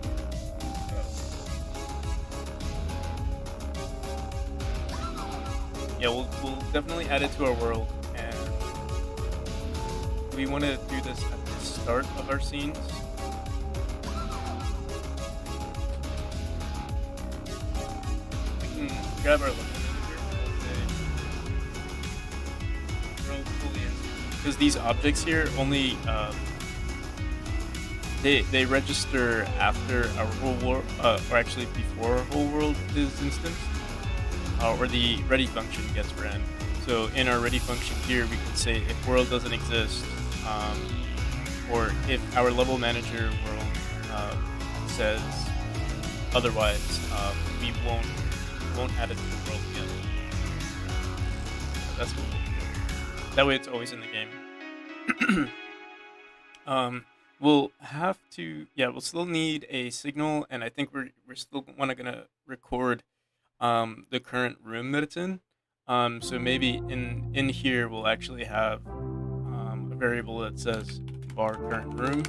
Yeah, we'll definitely add it to our world, and we want to do this at the start of our scenes. Grab our level manager, because these objects here only they register after our whole world, or actually before our whole world is instanced, or the ready function gets ran. So in our ready function here, we can say if world doesn't exist, or if our level manager world says otherwise, we won't add it to the world again. That's what we'll do. That way it's always in the game. We'll have to, we'll still need a signal, and I think we're still gonna record the current room that it's in. So maybe in here we'll actually have a variable that says var current room.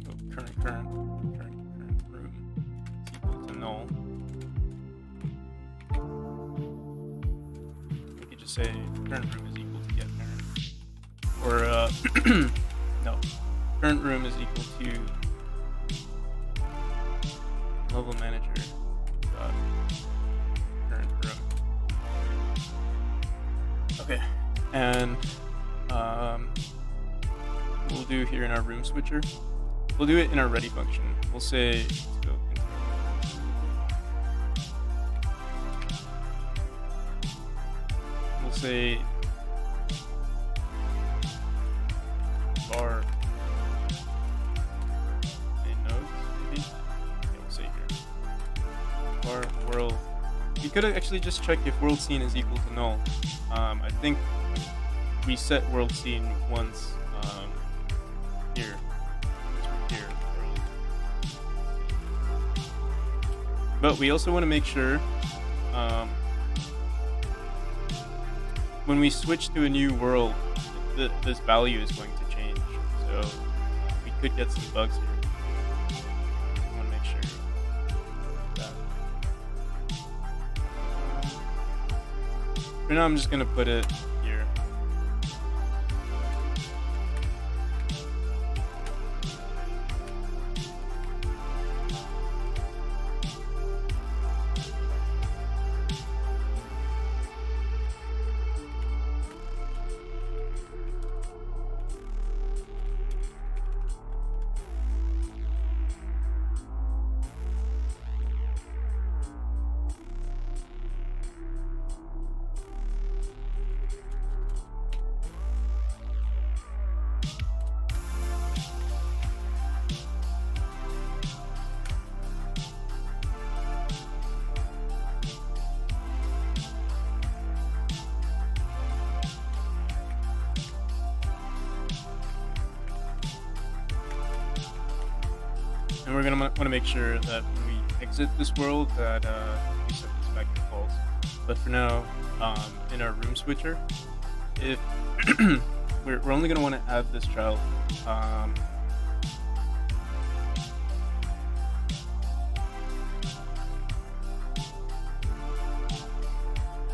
Oh, current room is equal to null. We could just say current room is equal to get parent, or no, current room is equal to level manager dot current room. Okay, and we'll do here in our room switcher. We'll do it in our ready function. We'll say var a nodes maybe. Yeah, we'll say here var world. You could actually just check if world scene is equal to null. I think we set world scene once here. World. But we also want to make sure when we switch to a new world, this value is going to change. So we could get some bugs here. We want to make sure of that. For now, I'm just going to put it here. And we're gonna want to make sure that when we exit this world, that we set this back to false. But for now, in our room switcher, if we're only going to want to add this child.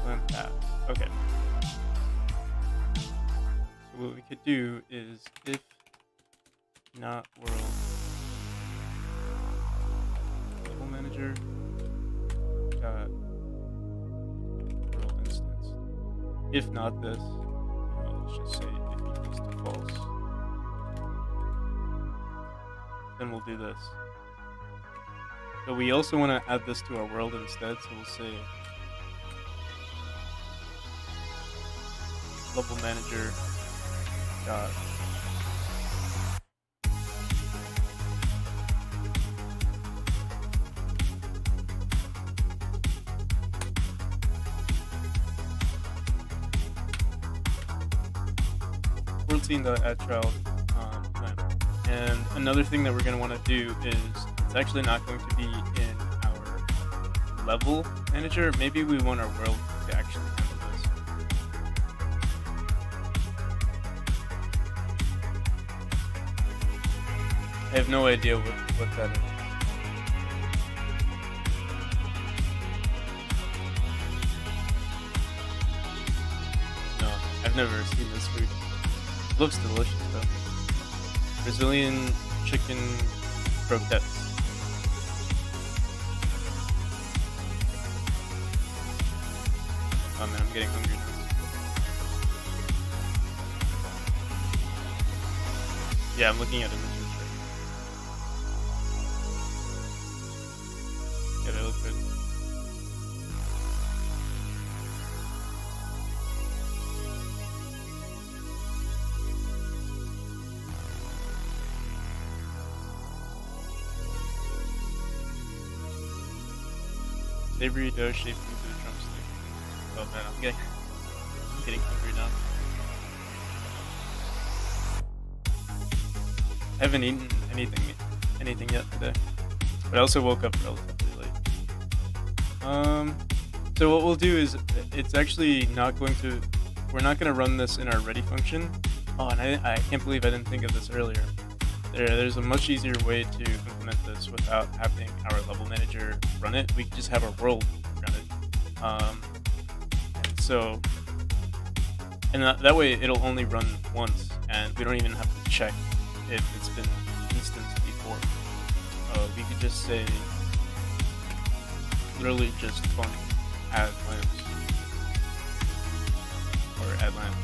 Lamp app. Okay. So what we could do is if not world level manager dot world instance. If not this, let's just say if equals to false. Then we'll do this. But we also want to add this to our world instead, so we'll say level manager dot world scene dot add child lamp. And another thing that we're going to want to do is it's actually not going to be in our level manager. Maybe we want our world to actually handle this. I have no idea what that is. No, I've never seen this food. Looks delicious though. Brazilian chicken croquettes. Oh man, I'm getting hungry now. Yeah, I'm looking at images right now. Yeah, they look good. Savory dough shaped into a drumstick. Oh man, I'm getting hungry now. I haven't eaten anything yet today, but I also woke up relatively late. So what we'll do is it's actually not going to. We're not going to run this in our ready function. Oh, and I can't believe I didn't think of this earlier. There's a much easier way to implement this without having our level manager run it. We can just have our world run it. So, and that way it'll only run once, and we don't even have to check if it's been instanced before. We could just say, literally just func add lamps, or add lamp.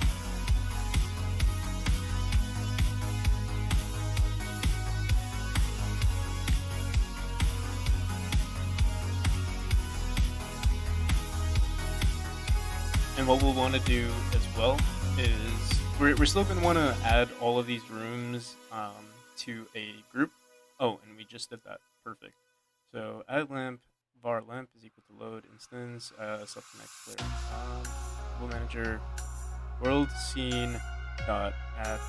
And what we'll want to do as well is we're still going to want to add all of these rooms to a group. Oh, and we just did that. Perfect. So add lamp var lamp is equal to load instance subconnect clear. Level manager world scene dot add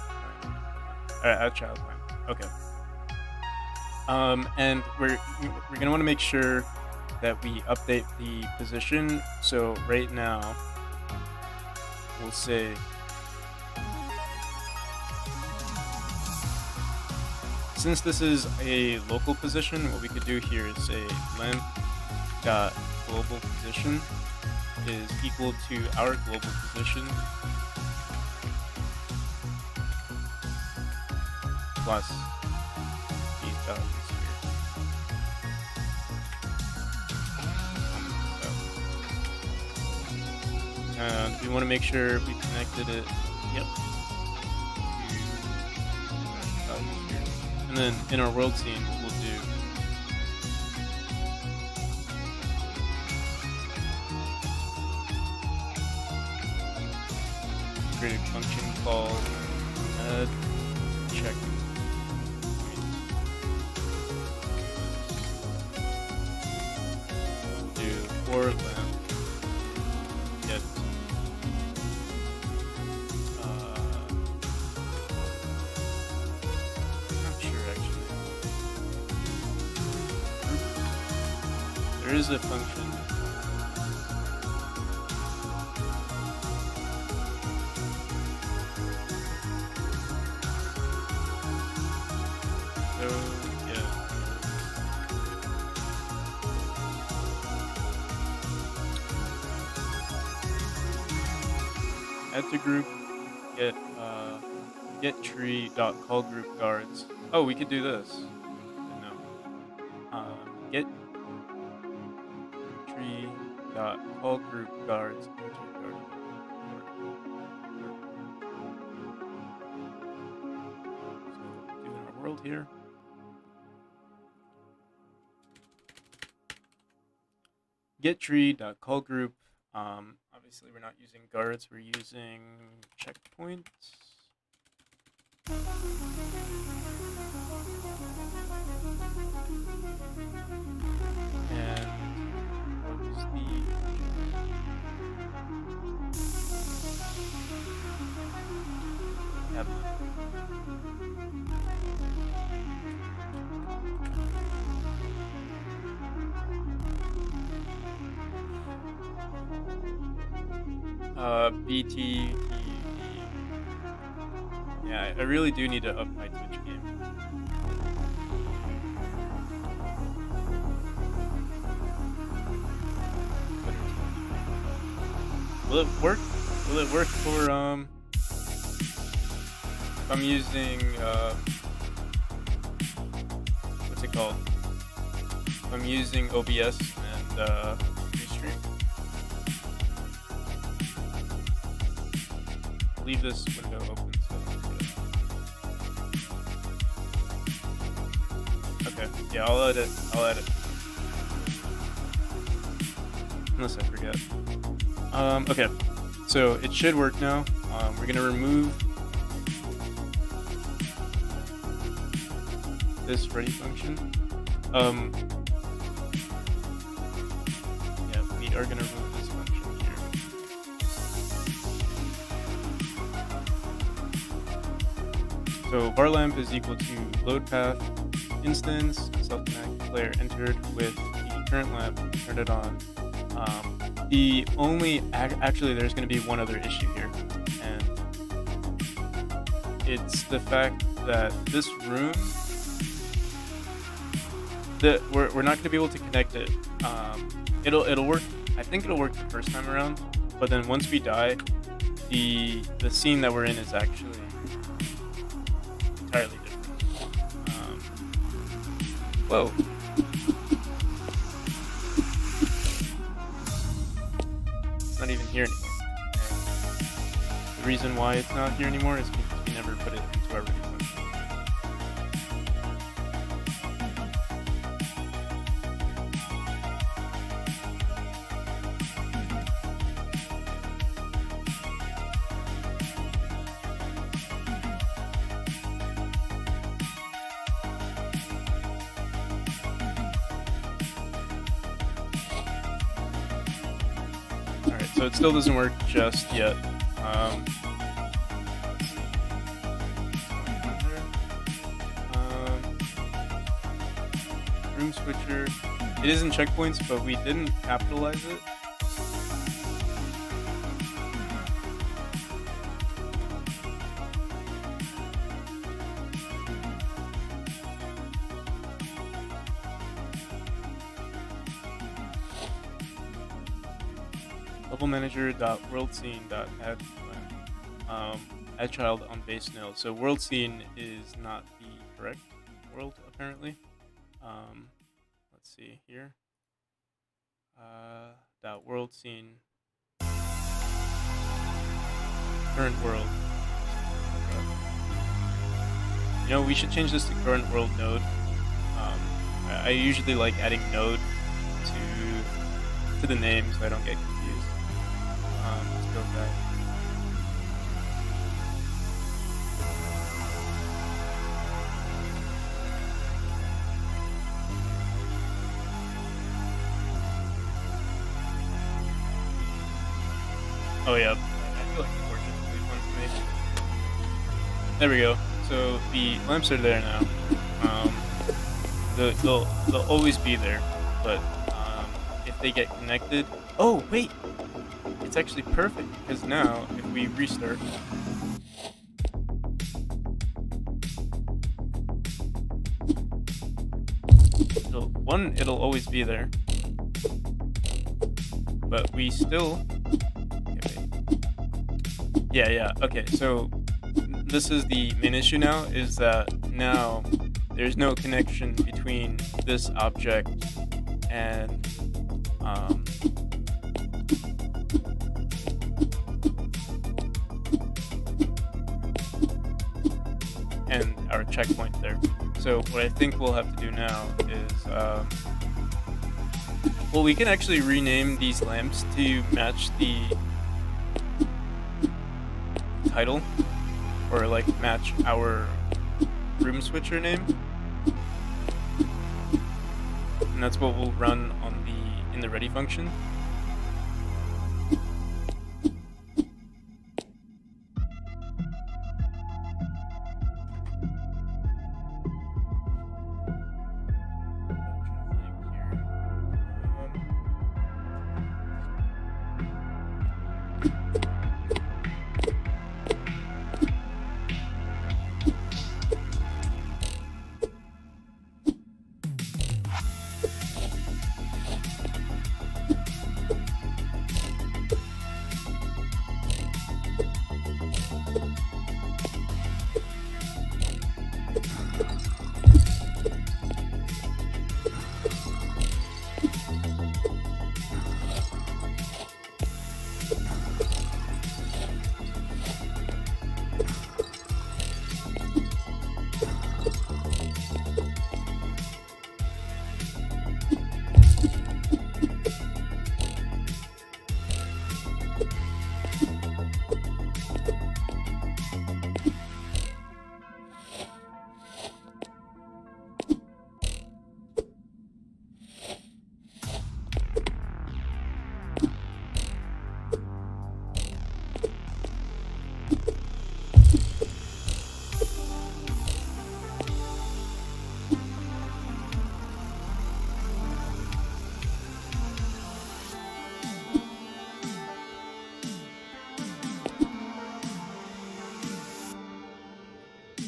lamp. Add child lamp. Okay. And we're gonna want to make sure that we update the position. So right now we'll say since this is a local position, what we could do here is say lamp dot global position is equal to our global position plus the sphere. And we want to make sure we connected it. Yep. And then in our world scene, what we'll do create a function called add check. We'll do for lamp get there is a function add to group, get tree dot call group guards. Oh, we could do this. No. Get tree dot call group guards into guard. So do our world here. Get tree dot call group. Obviously we're not using guards, we're using checkpoints. And what was the BT. Yeah, I really do need to up my Twitch game. Will it work? Will it work for if I'm using what's it called? If I'm using OBS and Restream. Leave this window open so okay, yeah, I'll edit. Unless I forget. Okay, so it should work now. We're gonna remove this ready function. Yeah, we are gonna remove this function here. So var lamp is equal to load path instance self-connect player entered with the current lamp. Turn it on. The only actually there's going to be one other issue here, and it's the fact that this room we're not going to be able to connect it. It'll work. I think it'll work the first time around, but then once we die, the scene that we're in is actually entirely different. Whoa. Not even here anymore. And the reason why it's not here anymore is because we never put it into our ready function. So it still doesn't work just yet. Room switcher. It is in checkpoints, but we didn't capitalize it. Manager.worldscene.add add child on base nil. So world scene is not the correct world apparently. Let's see here. Dot world scene current world. You know, we should change this to current world node. I usually like adding node to the name so I don't get confused. Let's go back. Oh yeah, I feel like the portrait's really fun to make. There we go. So the lamps are there now. They'll always be there, but if they get connected. Oh wait. It's actually perfect because now if we restart, it'll always be there, but we still Yeah, yeah. Okay, so this is the main issue now, is that now there's no connection between this object and um, and our checkpoint there. So what I think we'll have to do now is, well, we can actually rename these lamps to match the title, or like match our room switcher name, and that's what we'll run on in the ready function.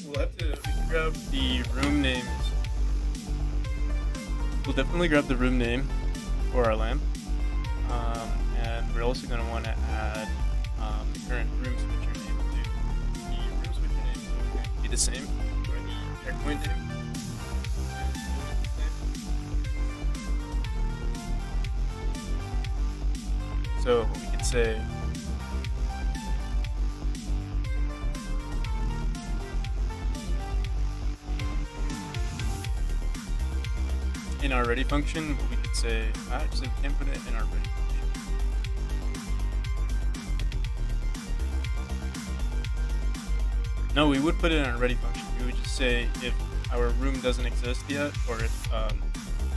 We'll have to grab the room names. We'll definitely grab the room name for our lamp, and we're also going to want to add the current room switcher name too. The room switcher name is going to be the same for the checkpoint name. So we could say in our ready function, we could say, actually we can't put it in our ready function. No, we would put it in our ready function. We would just say if our room doesn't exist yet, or if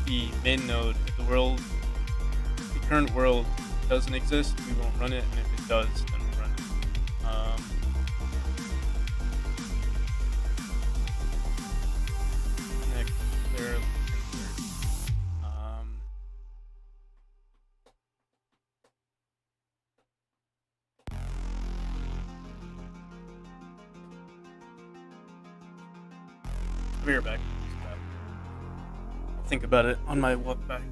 the main node, if the current world doesn't exist, we won't run it, and if it does, then we'll run it. Connect clear. I'll be right back. I'll think about it on my walk back.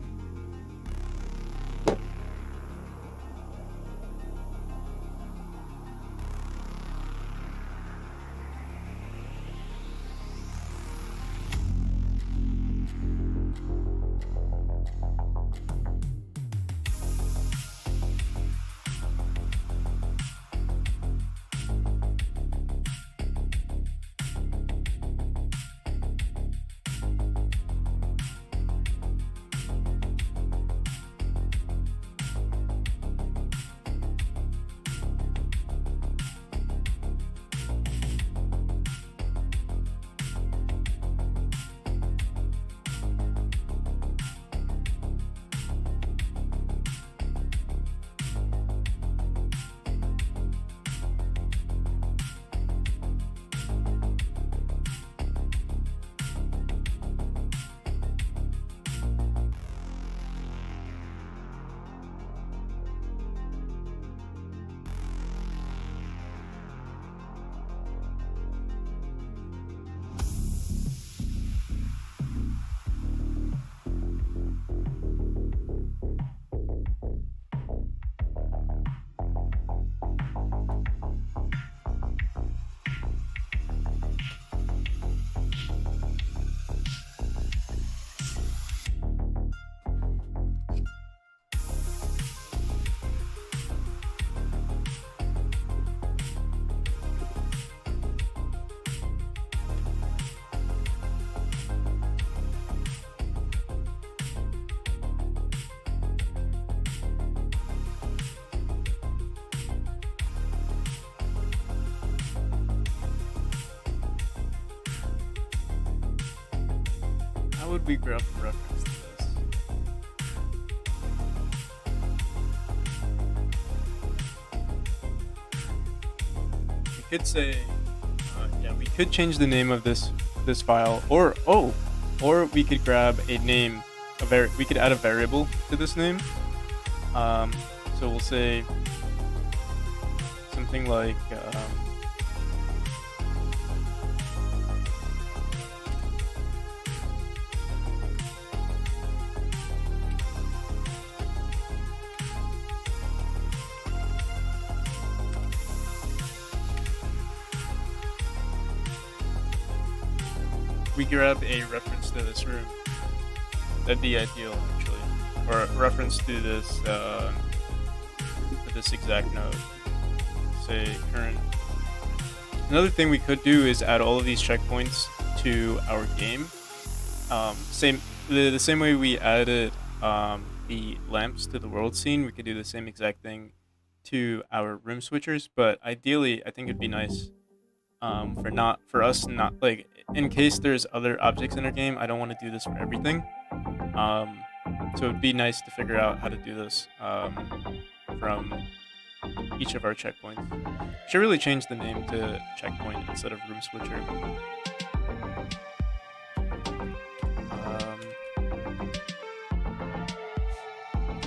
would we grab a reference to this? We could say, yeah, we could change the name of this file, or we could grab a name, we could add a variable to this name. So we'll say something like we grab a reference to this room. That'd be ideal, actually, or a reference to this exact node. Say current. Another thing we could do is add all of these checkpoints to our game. The same way we added the lamps to the world scene, we could do the same exact thing to our room switchers. But ideally, I think it'd be nice for us not, like, in case there's other objects in our game. I don't want to do this for everything. So it'd be nice to figure out how to do this from each of our checkpoints. Should really change the name to checkpoint instead of room switcher.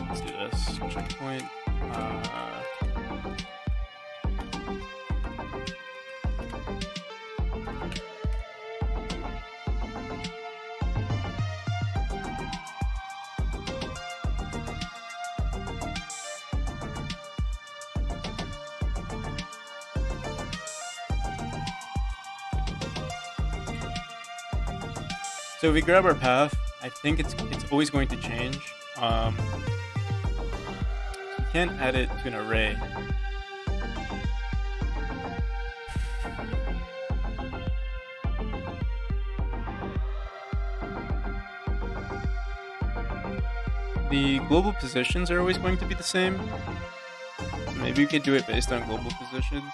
Let's do this. Checkpoint. So if we grab our path, I think it's always going to change. We can't add it to an array. The global positions are always going to be the same. So maybe we could do it based on global positions.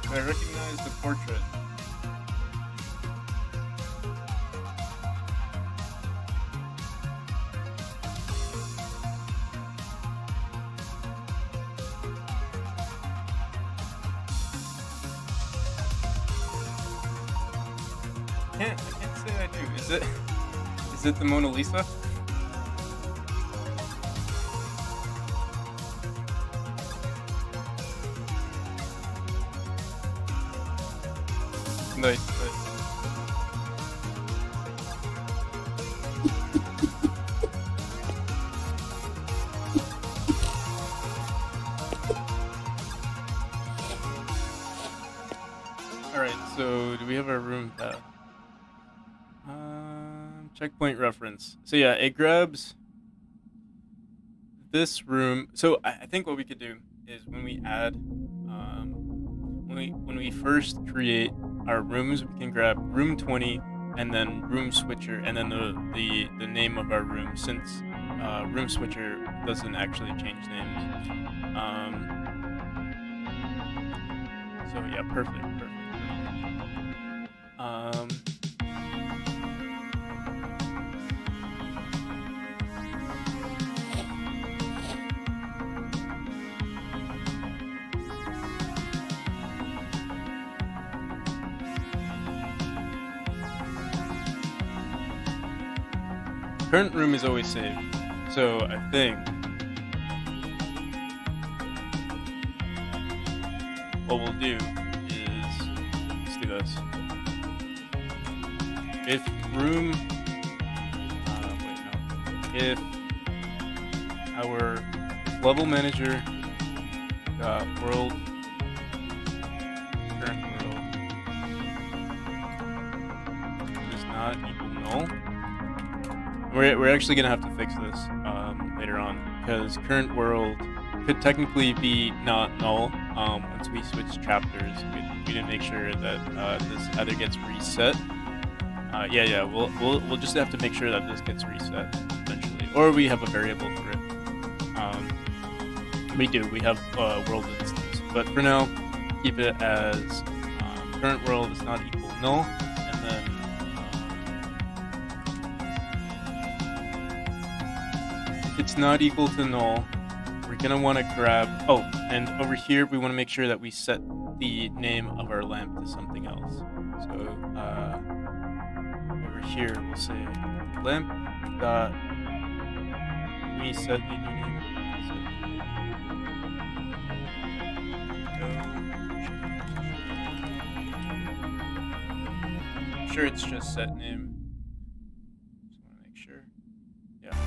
I recognize the portrait. I can't say I do. Is it the Mona Lisa? Nice, nice. Alright, so do we have our room path? Checkpoint reference. So yeah, it grabs this room. So I think what we could do is when we add, when we first create our rooms, we can grab room 20 and then room switcher and then the name of our room, since room switcher doesn't actually change names. So yeah, perfect. Current room is always saved, so I think what we'll do is, let's do this. If room, if our level manager world, current world does not equal null. We're actually gonna have to fix this later on, because current world could technically be not null once we switch chapters. We didn't make sure that this either gets reset. Yeah. We'll just have to make sure that this gets reset eventually, or we have a variable for it. We have world instance, but for now, keep it as current world is not equal null, and then if it's not equal to null, we're gonna want to grab. Oh, and over here we want to make sure that we set the name of our lamp to something else. So over here we'll say lamp dot. We set the new name. I'm sure it's just set name. Just want to make sure. Yeah. Okay.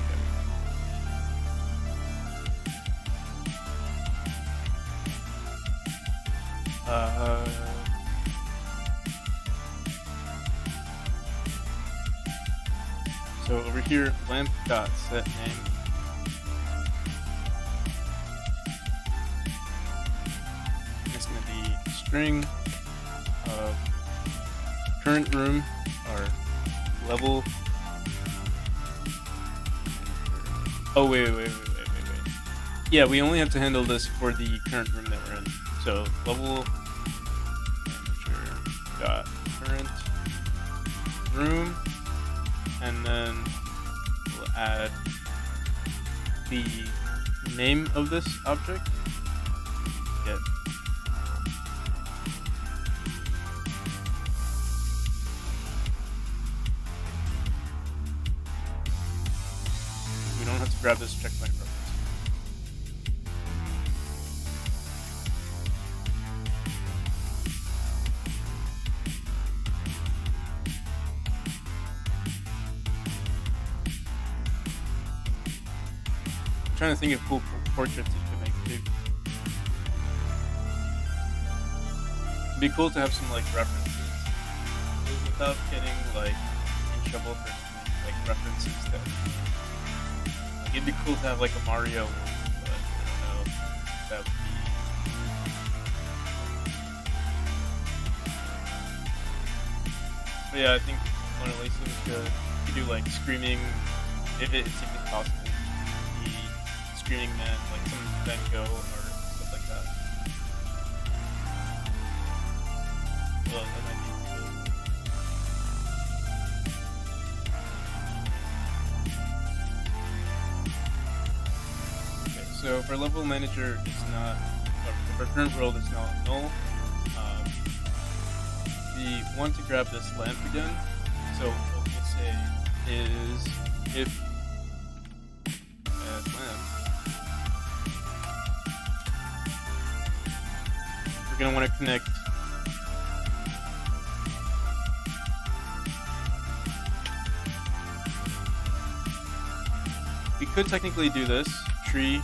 So over here, lamp dot set name. It's gonna be string of current room or level. Oh wait. Yeah, we only have to handle this for the current room that we're in. So level manager dot current room, and then we'll add the name of this object. Get we don't have to grab this checkpoint reference. I'm trying to think of cool portraits you could make too. It'd be cool to have some like references without getting like in trouble for like references that. Like, it'd be cool to have like a Mario one, but I don't know if that would be. But yeah, I think Mona Lisa was good. You could do like screaming, if it's even possible. Screaming Man, like some Van Gogh or stuff like that. Well, that might be cool. Okay, so if our level manager is not, or if our current world is not null, we want to grab this lamp again. So what we'll say is if lamp, we're going to want to connect could technically do this. Tree.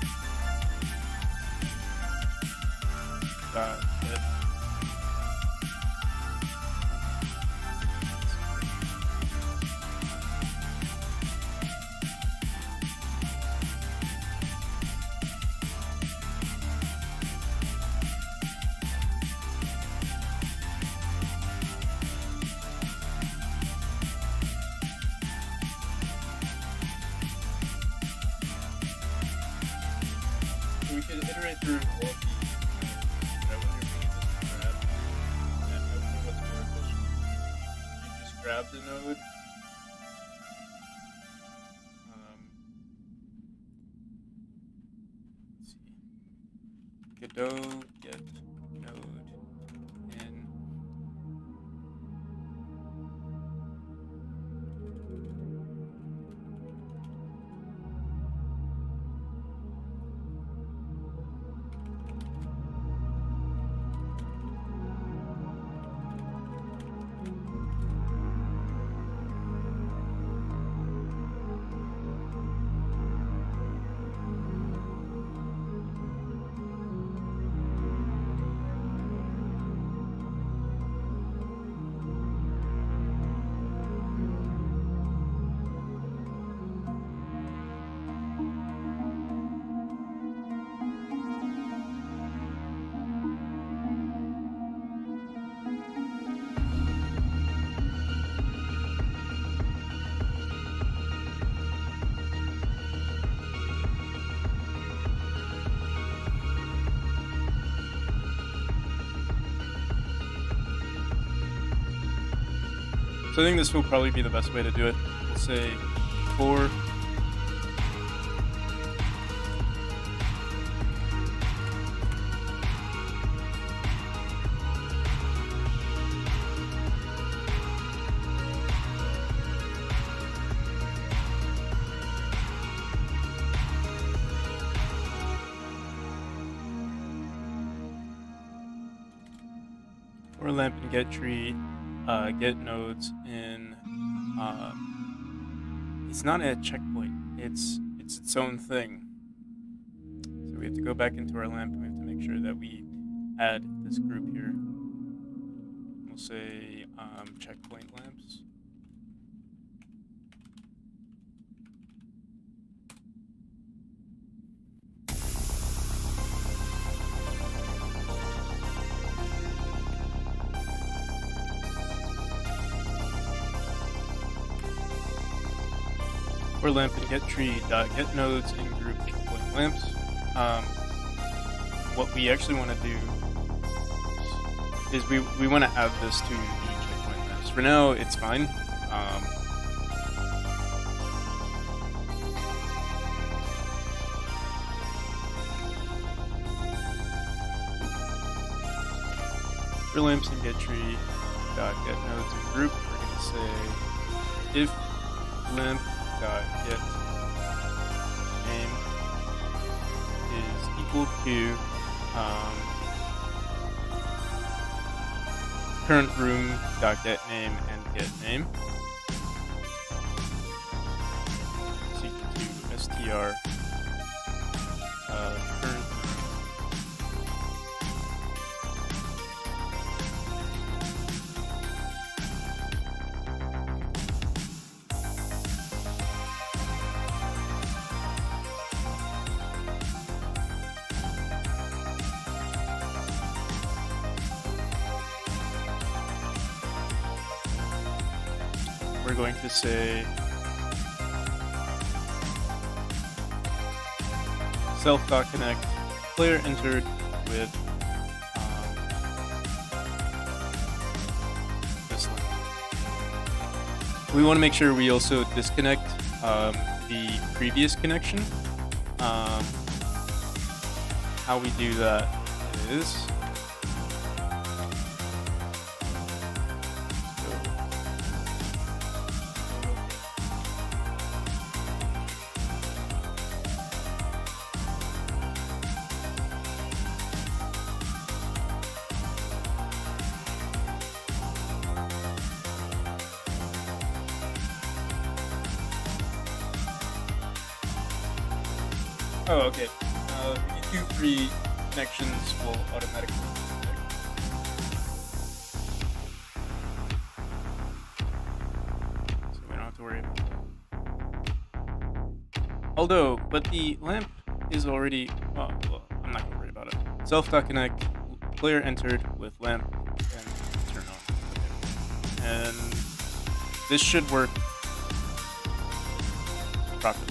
Get. We could iterate through all of these. I wonder if we can just grab. I wonder what's more efficient. You just grab the node. Let's see. Godot get node in. So I think this will probably be the best way to do it. We'll say for lamp and get tree, get nodes in. It's not a checkpoint. It's its own thing. So we have to go back into our lamp and we have to make sure that we add this group here. We'll say checkpoint lamps. Or lamp and get tree get nodes in group checkpoint lamps. What we actually want to do is we want to add this to the checkpoint lamps. For now, it's fine. For lamps and get tree get nodes in group, we're going to say if lamp get name is equal to current room get name and get name is equal to str current. We're going to say self.connect player entered with this link. We want to make sure we also disconnect the previous connection. How we do that is Oh, okay. The two free connections will automatically connect. So we don't have to worry about that. Although, but the lamp is already. Well, I'm not gonna worry about it. Self.connect. Player entered with lamp and turn on. Okay. And this should work properly.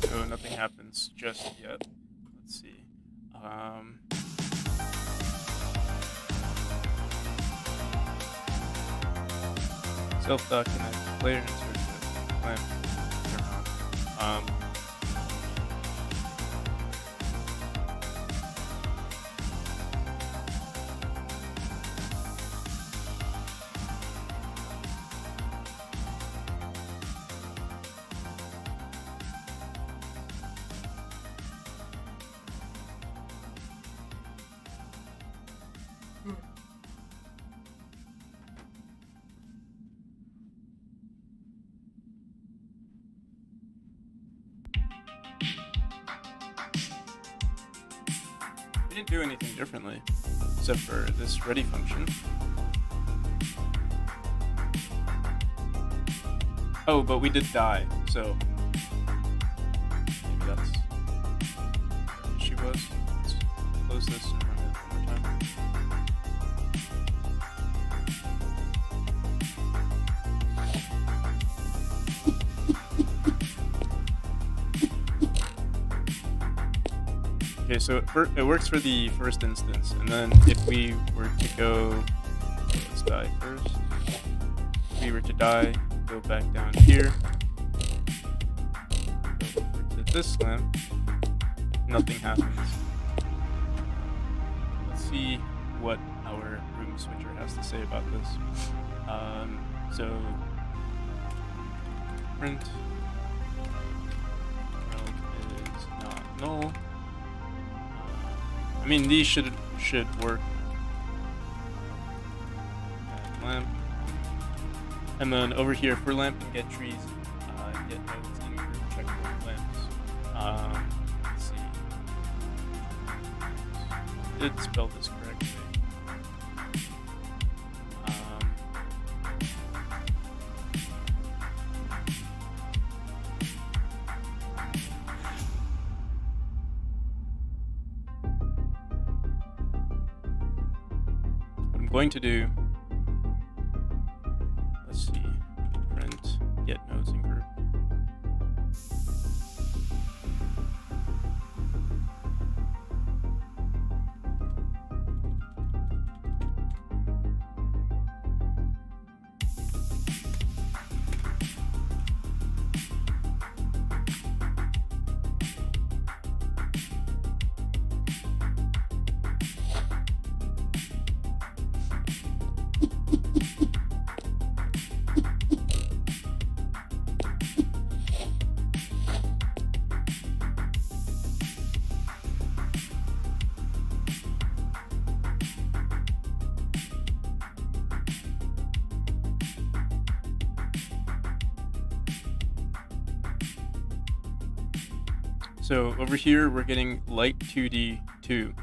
So nothing happens just yet. Let's see. Self.connect player insert lamp turn on. We didn't do anything differently, except for this ready function. Oh, but we did die, so maybe that's what the issue was. Let's close this and run it one more time. Okay, so it works for the first instance, and then if we were to go, let's die first. If we were to die, go back down here, go over to this lamp, nothing happens. Let's see what our room switcher has to say about this. So print is not null. I mean, these should work. Lamp. And then over here for lamp and get trees, get nodes in group check for lamps. Let's see. I did spell this correctly. Going to do, let's see, print get nodes in group. So over here, we're getting light 2D2.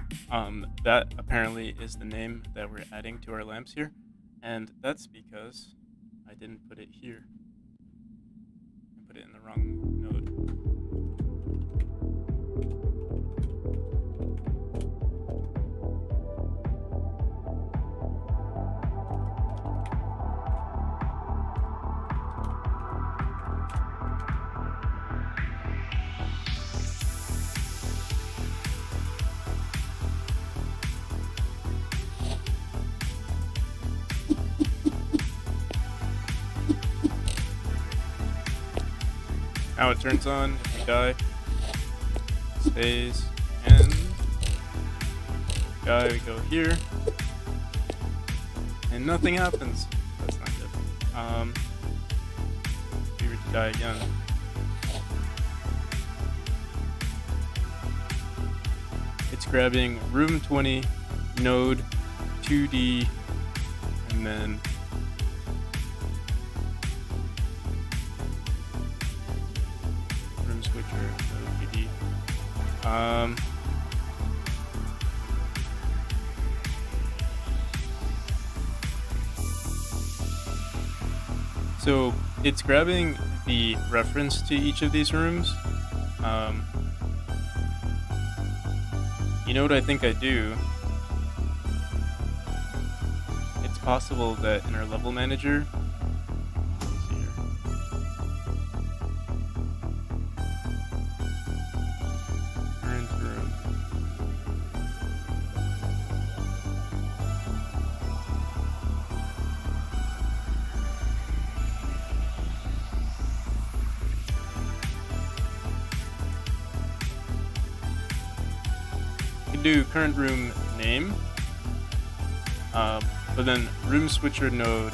That apparently is the name that we're adding to our lamps here. And that's because I didn't put it here. I put it in the wrong node. Now it turns on if we die, stays, and guy, we go here, and nothing happens. That's not good. If we were to die again. It's grabbing room 20, node, 2D, and then room switcher, node, 2D. So it's grabbing the reference to each of these rooms. You know what I think I do? It's possible that in our level manager, let's see here. Current room. Do current room name, but then room switcher node,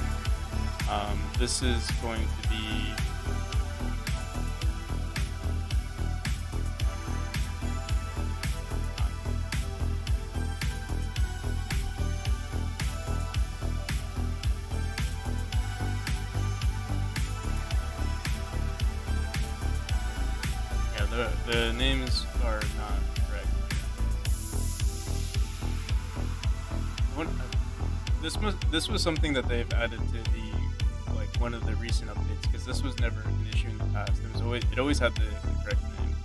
this is going to be yeah, the names are not correct. This was something that they've added to the one of the recent updates, because this was never an issue in the past. It always had the correct name.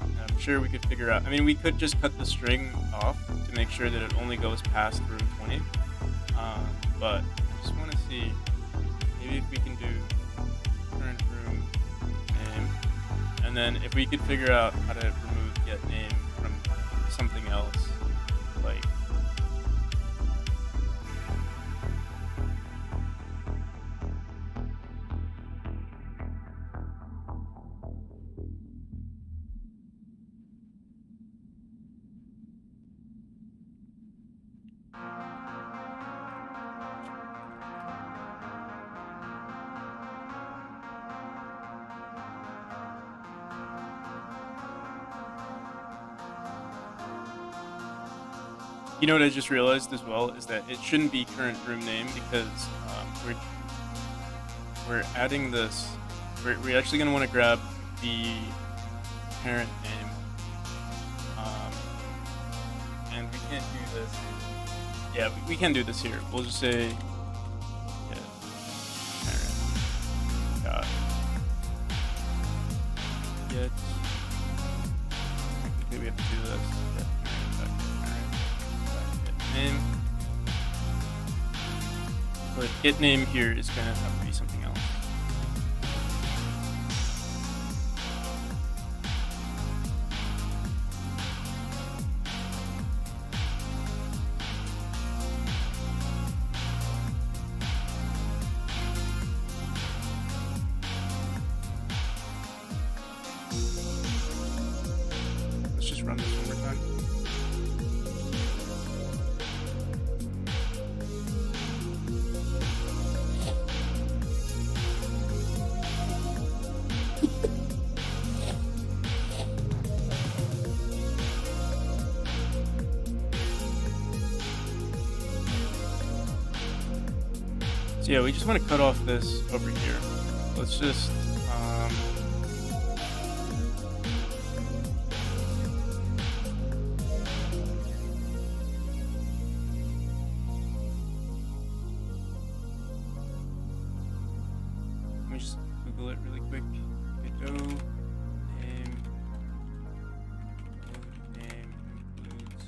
And I'm sure we could figure out. I mean, we could just cut the string off to make sure that it only goes past room 20. But I just want to see maybe if we can do current room name, and then if we could figure out how to remove get name from something else, like. You know what I just realized as well is that it shouldn't be current room name, because we're adding this. We're actually going to want to grab the parent name, and we can't do this. Yeah, we can do this here. We'll just say get parent dot get. Technically, we have to do this. Name, but get name here is going to have to be something else. Let's just run this one more time. So yeah, we just want to cut off this over here. Let's just let me just Google it really quick. Godot name includes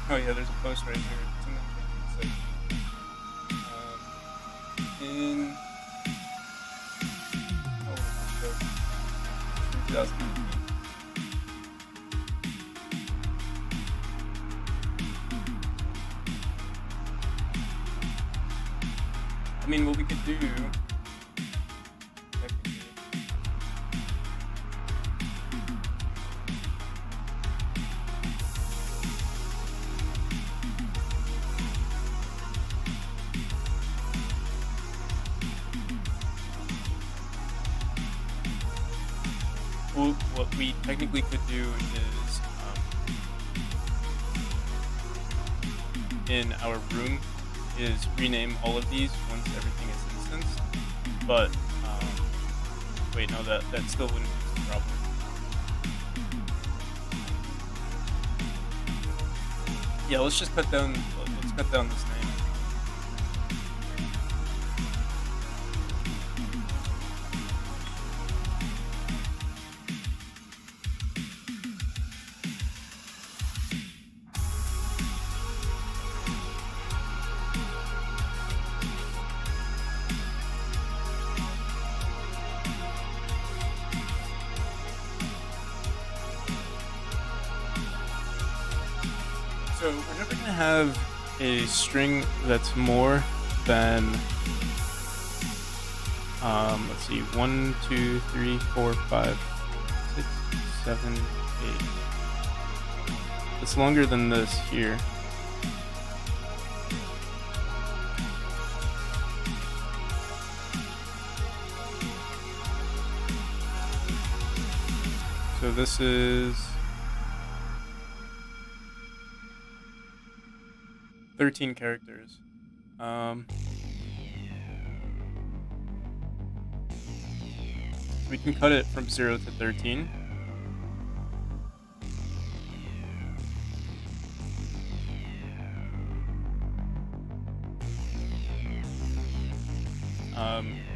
oh yeah, there's a post right here. It's like, in 2018. I mean, what we could do. What we technically could do is in our room is rename all of these once everything is instanced. But wait, no, that still wouldn't be the problem. Yeah, let's just cut down. Let's cut down this name. So we're never going to have a string that's more than, let's see, 1, 2, 3, 4, 5, 6, 7, 8. It's longer than this here. So this is 13 characters. We can cut it from 0 to 13.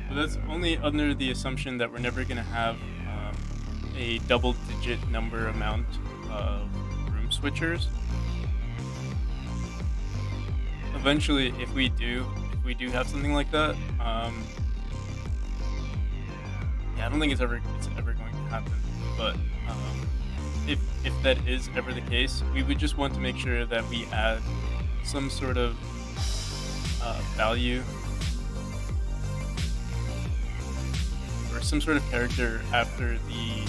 But that's only under the assumption that we're never going to have a double-digit number amount of room switchers. Eventually, if we do have something like that, yeah, I don't think it's ever going to happen. But if that is ever the case, we would just want to make sure that we add some sort of value or some sort of character after the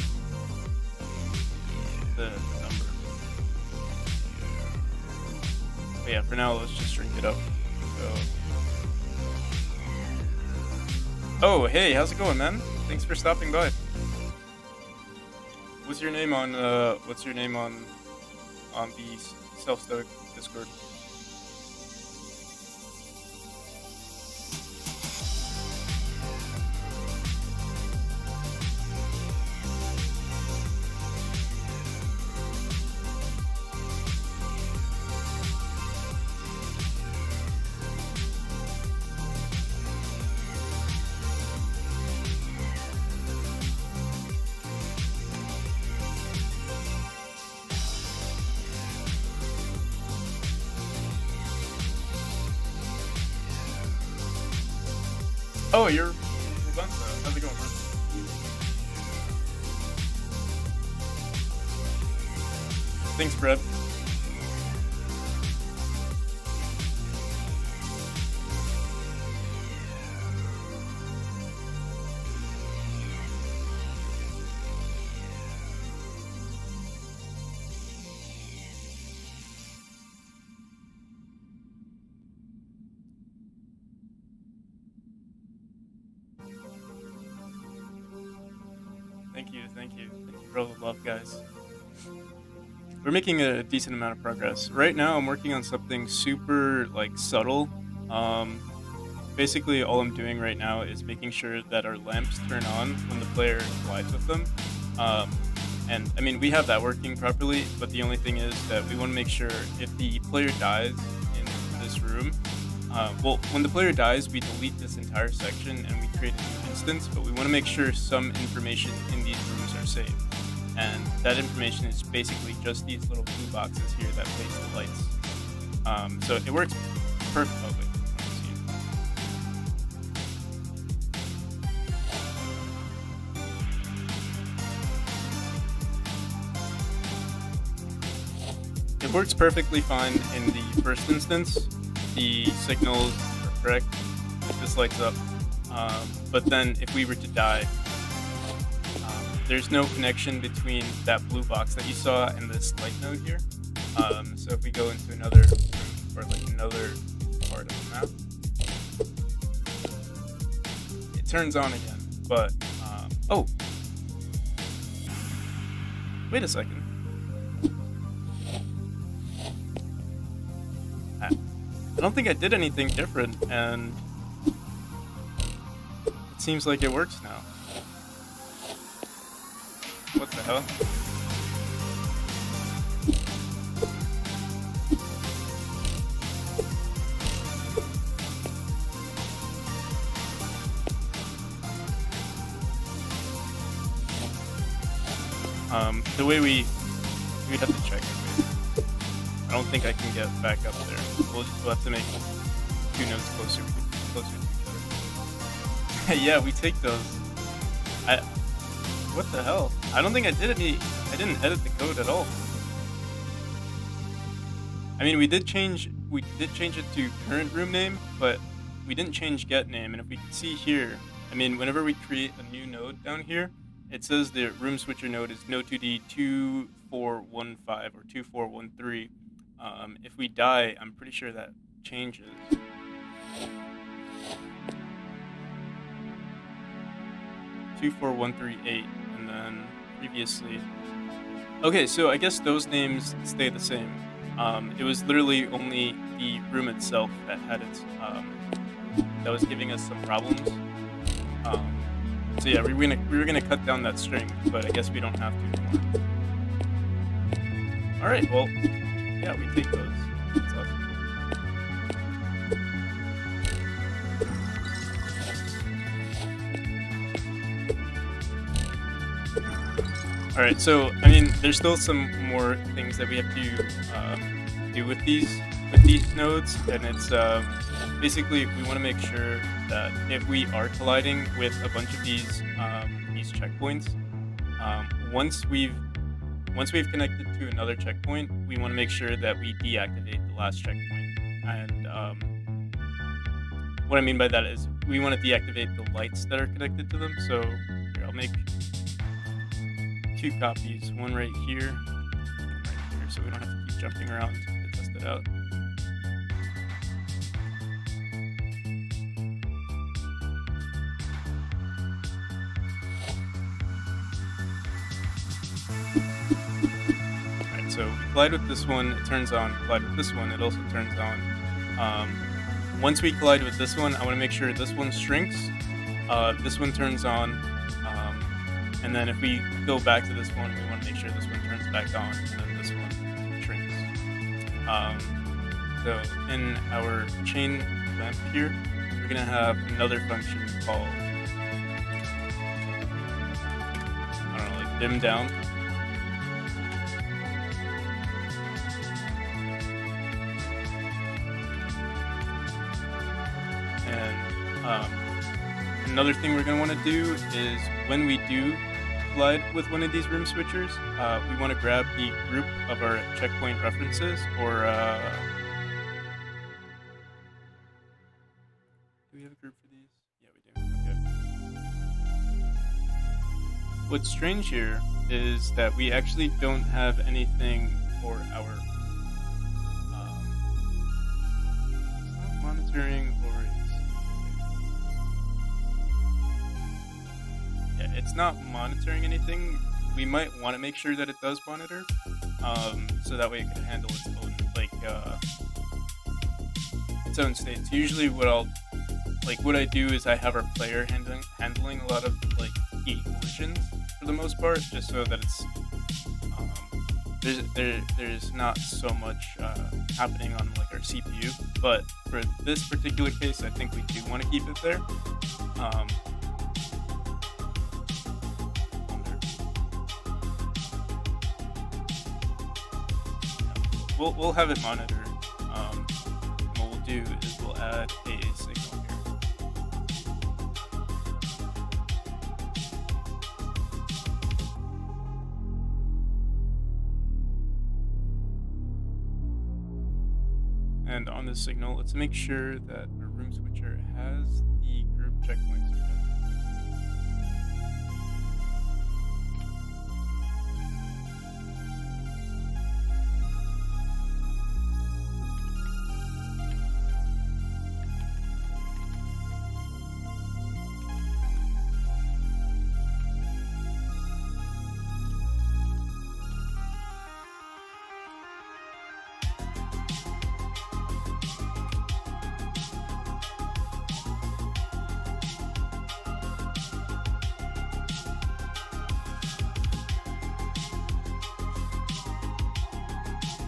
number. But yeah, for now, let's just shrink it up. So. Oh, hey, how's it going, man? Thanks for stopping by. What's your name on the Self-Stoic Discord? Oh, you're Rapunzel. How's it going, bro? Thanks, Brad. Thank you for all the love, guys. We're making a decent amount of progress. Right now, I'm working on something super, subtle. Basically, all I'm doing right now is making sure that our lamps turn on when the player collides with them. And, I mean, we have that working properly, but the only thing is that we want to make sure if the player dies in this room, when the player dies, we delete this entire section and we create a new instance, but we want to make sure some information in these rooms are saved. And that information is basically just these little blue boxes here that place the lights. So it works perfect. Oh, wait. It works perfectly fine in the first instance. The signals are correct, this lights up. But then if we were to die, there's no connection between that blue box that you saw and this light node here. So if we go into another room or like another part of the map, it turns on again. But oh, wait a second. I don't think I did anything different, and it seems like it works now. What the hell? The way we'd have to check it. I don't think I can get back up there. We'll have to make 2 nodes closer to each other. Yeah, we take those. What the hell? I don't think I didn't edit the code at all. I mean, we did change it to current room name, but we didn't change get name. And if we can see here, I mean, whenever we create a new node down here, it says the room switcher node is node2d 2415 or 2413. If we die, I'm pretty sure that changes. 24138, and then previously. Okay, so I guess those names stay the same. It was literally only the room itself that had its that was giving us some problems. So yeah, we were gonna cut down that string, but I guess we don't have to anymore. All right, well, yeah, we take those. That's awesome. All right, so I mean, there's still some more things that we have to do with these nodes, and it's basically we want to make sure that if we are colliding with a bunch of these checkpoints, once we've connected to another checkpoint, we want to make sure that we deactivate the last checkpoint. And what I mean by that is we want to deactivate the lights that are connected to them. So here, I'll make 2 copies, one right here, so we don't have to keep jumping around to test it out. Alright, so we collide with this one, it turns on. Collide with this one, it also turns on. Once we collide with this one, I want to make sure this one shrinks. This one turns on. And then if we go back to this one, we want to make sure this one turns back on, and then this one shrinks. So in our chain lamp here, we're going to have another function called, I don't know, like dim down. And another thing we're going to want to do is when we do collide with one of these room switchers, we want to grab the group of our checkpoint references, or do we have a group for these? Yeah, we do. Okay. What's strange here is that we actually don't have anything for our it's not monitoring, or it's not monitoring anything. We might want to make sure that it does monitor, so that way it can handle its own its own states. Usually, what I do is I have our player handling a lot of key collisions for the most part, just so that it's there's not so much happening on our CPU. But for this particular case, I think we do want to keep it there. We'll have it monitor. What we'll do is we'll add a signal here. And on this signal, let's make sure that our room switcher has the group checkpoints.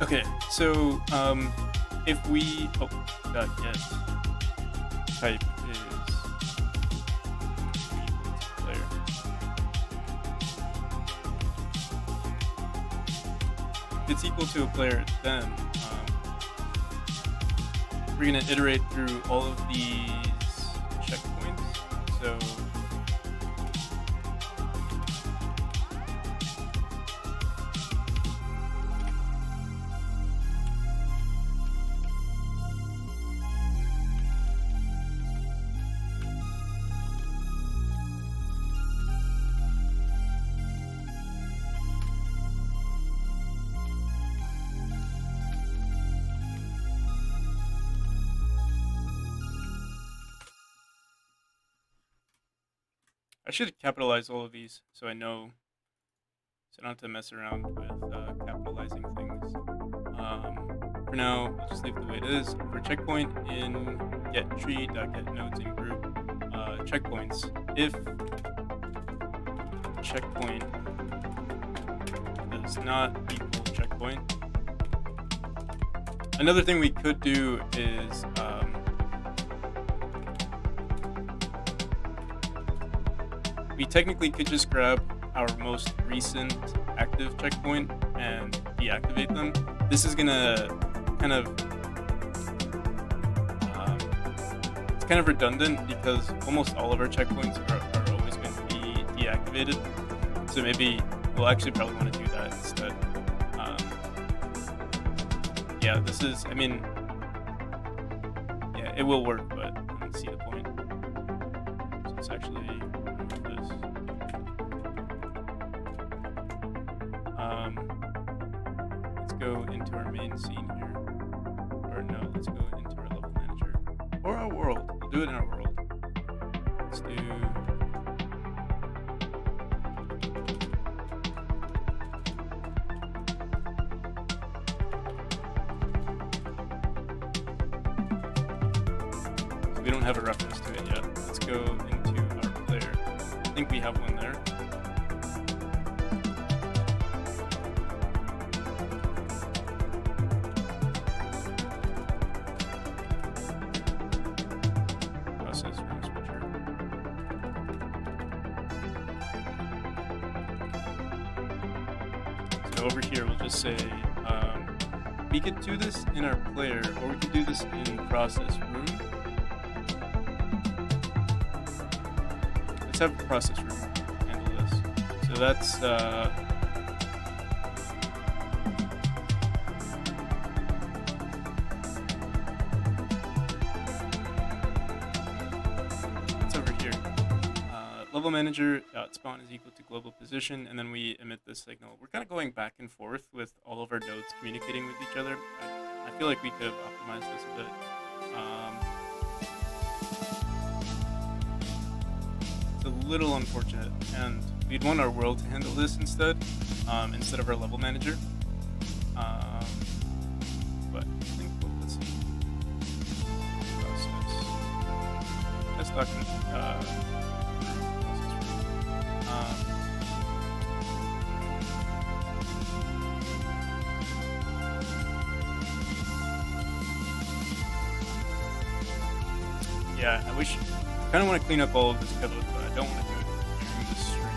Okay, so if we get type is player. If it's equal to a player, then we're gonna iterate through all of these checkpoints. So I should capitalize all of these so I know, so I don't have to mess around with capitalizing things. For now, I'll just leave it the way it is. For checkpoint in get tree.get nodes in group checkpoints, if checkpoint does not equal checkpoint. Another thing we could do is we technically could just grab our most recent active checkpoint and deactivate them. This is gonna kind of it's kind of redundant because almost all of our checkpoints are always going to be deactivated. So maybe we'll actually probably want to do that instead. Yeah, this is, I mean, yeah, it will work, but I don't see the point. So it's actually this. Let's go into our main scene here. Or no, let's go into our level manager. Or our world. We'll do it in our world. Let's do... We don't have a reference to it yet. Let's go into our player. I think we have one there. Process room switcher. So over here, we'll just say we could do this in our player, or we could do this in process room. Let's have the process room handle this. So that's over here. Level manager spawn is equal to global position, and then we emit this signal. We're kind of going back and forth with all of our nodes communicating with each other. I feel like we could have optimized this a bit. It's a little unfortunate, and we'd want our world to handle this instead of our level manager. But I think, let's see. Process. Test document. Yeah, I wish. I kind of want to clean up all of this code, but I don't want to do it during this stream.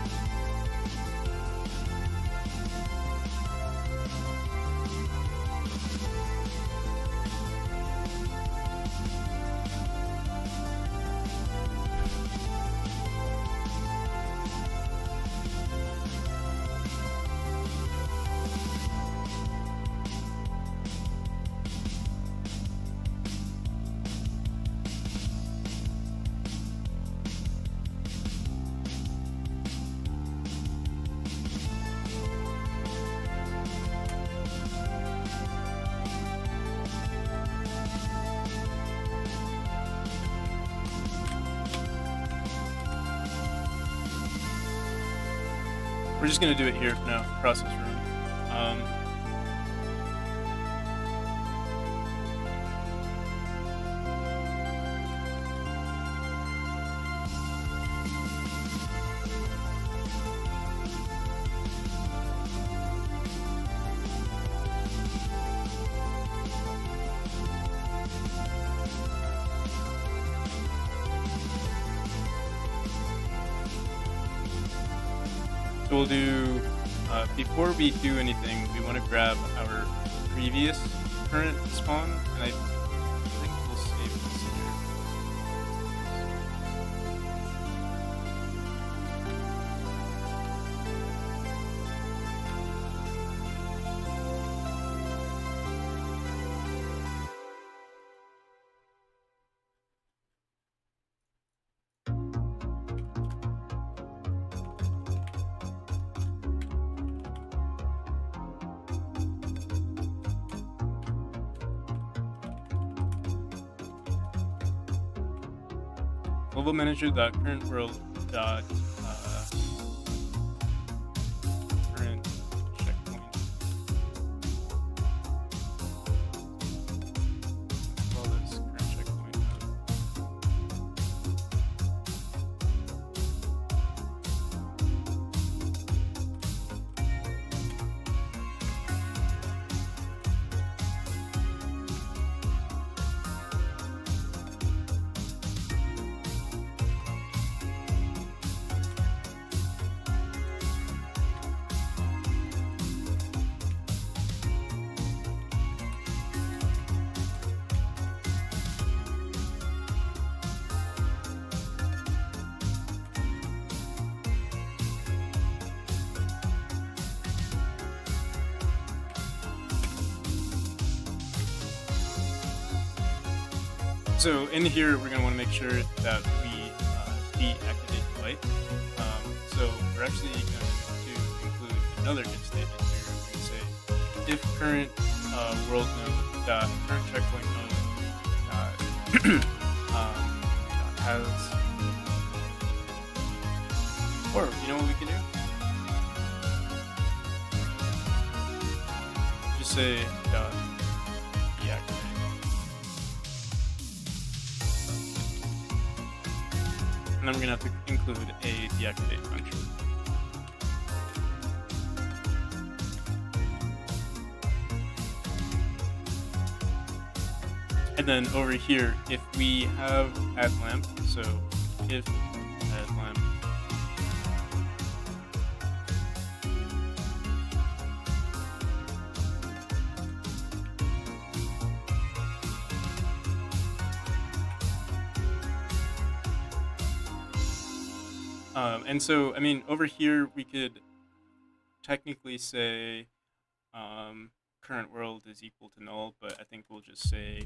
we're just gonna do it here for now. Process room. So we'll do, before we do anything, we want to grab our previous current spawn, and I think we'll save this here. Level manager dot current world dot current checkpoint. Let's call this current checkpoint. So in here, we're going to want to make sure that we deactivate light. So we're actually going to include another if statement here. We can say if current world node dot current checkpoint node has, or you know what we can do? Just say dot deactivate. And then we're going to have to include a deactivate function. And then over here, if we have add lamp, so if add lamp and so, I mean, over here, we could technically say current world is equal to null, but I think we'll just say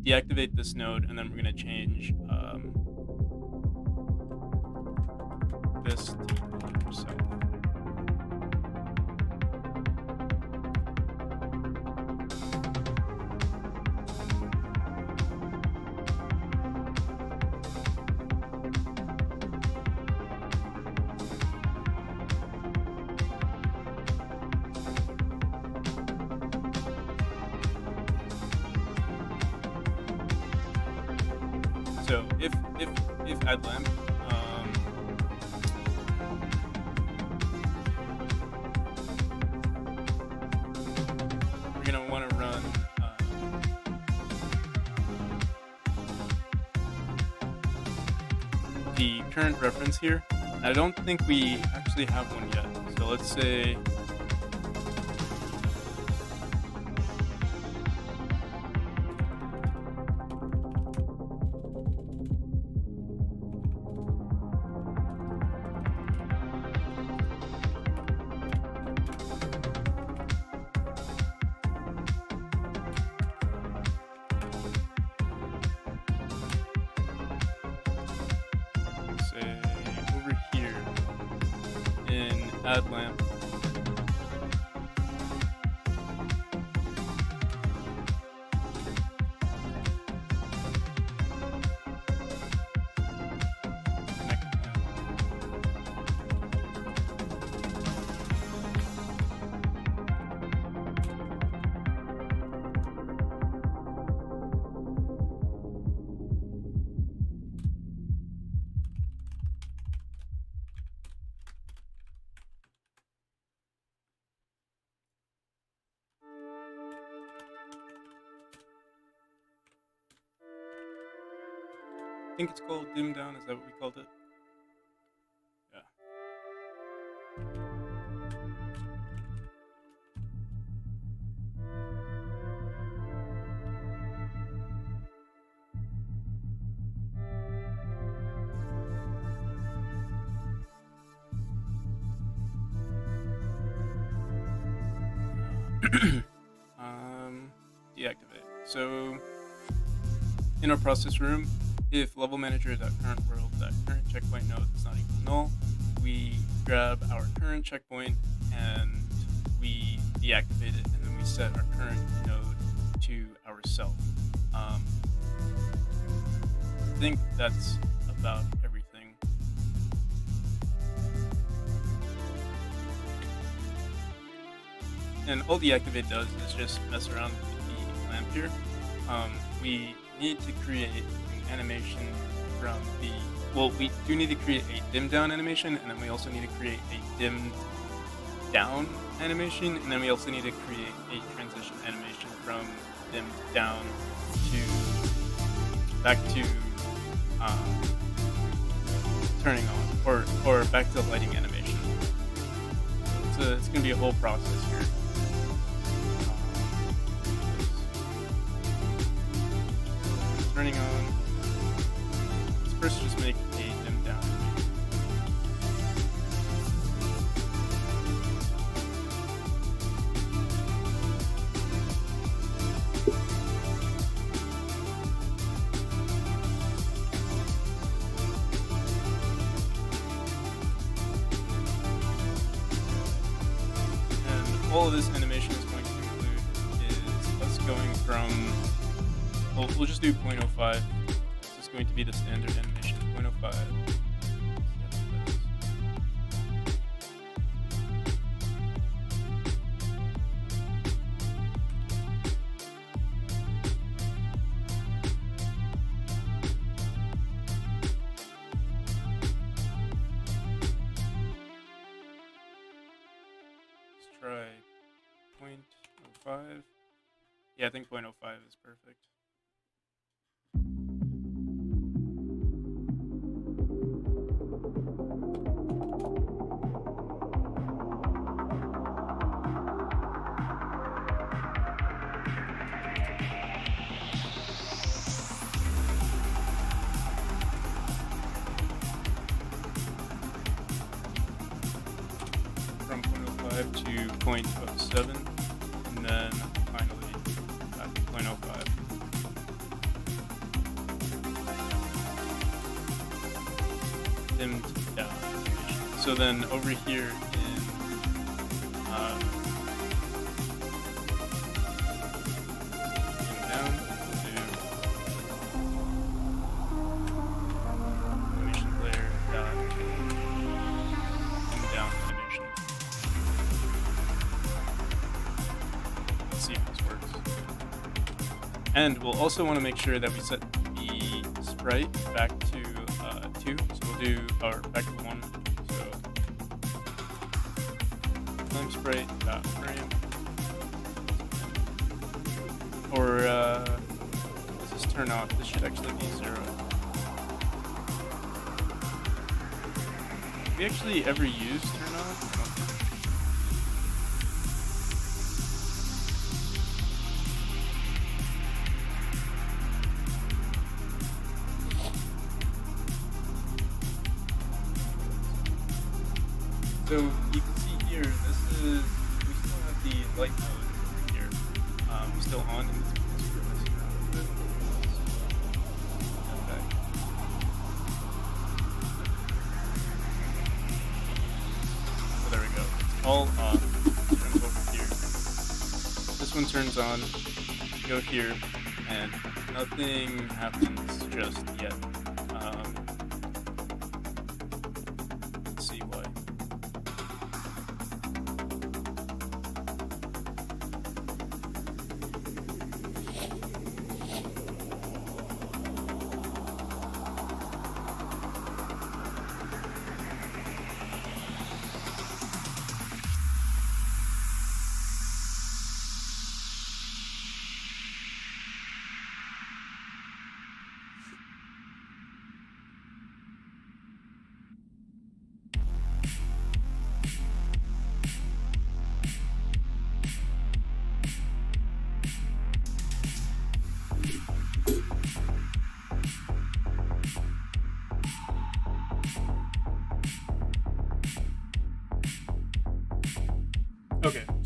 deactivate this node, and then we're going to change this to equal to self. So if add lamp, we're gonna want to run the current reference here. I don't think we actually have one yet. So let's say over here in add lamp, connect lamp. think it's called dim down. Is that what we called it? Yeah. Deactivate. So in our process room, if level manager is at current world, that current checkpoint node is not equal null, we grab our current checkpoint and we deactivate it, and then we set our current node to ourself. I think that's about everything. And all deactivate does is just mess around with the lamp here. We need to create an animation from the, well, we do need to create a dim down animation, and then we also need to create a dimmed down animation, and then we also need to create a transition animation from dimmed down to back to turning on, or back to lighting animation. So it's going to be a whole process here. Turning on. Let's first just make a dim down animation. And all of this animation is going to include is us going from, we'll just do 0.05. This is going to be the standard animation, 0.05. Let's try 0.05. Yeah, I think 0.05 is perfect. From 0.05 to 0.07, and then finally back to 0.05. Dimmed down. So then over here in dim down, we'll do animation layer dot dim down animation. Let's see if this works. And we'll also want to make sure that we set the sprite back to 2. So we'll do our back to 1. So lamp sprite dot frame, or let's just turn off. This should actually be 0. Have we actually ever used turn off? I don't think. So you can see here, this is, we still have the light mode here. Still on, and it's messing around with it. Okay. So there we go. It's all off. Turns over here. This one turns on. Go here, and nothing happens just yet. Let's see why.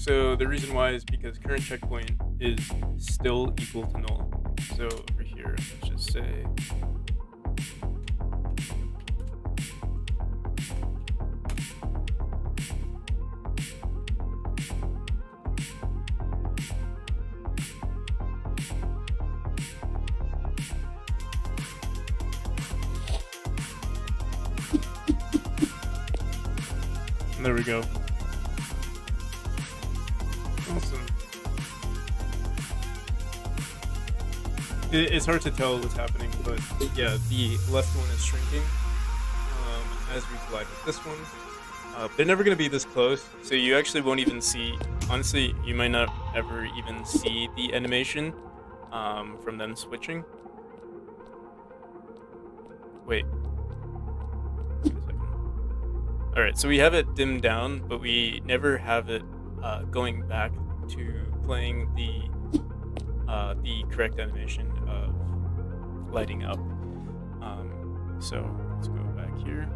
So the reason why is because current checkpoint is still equal to null. So over here, let's just say there we go. Awesome. It's hard to tell what's happening, but yeah, the left one is shrinking as we collide with this one. They're never going to be this close, so you actually won't even see. Honestly, you might not ever even see the animation from them switching. Wait. Wait a second. Alright, so we have it dimmed down, but we never have it going back to playing the correct animation of lighting up. So let's go back here.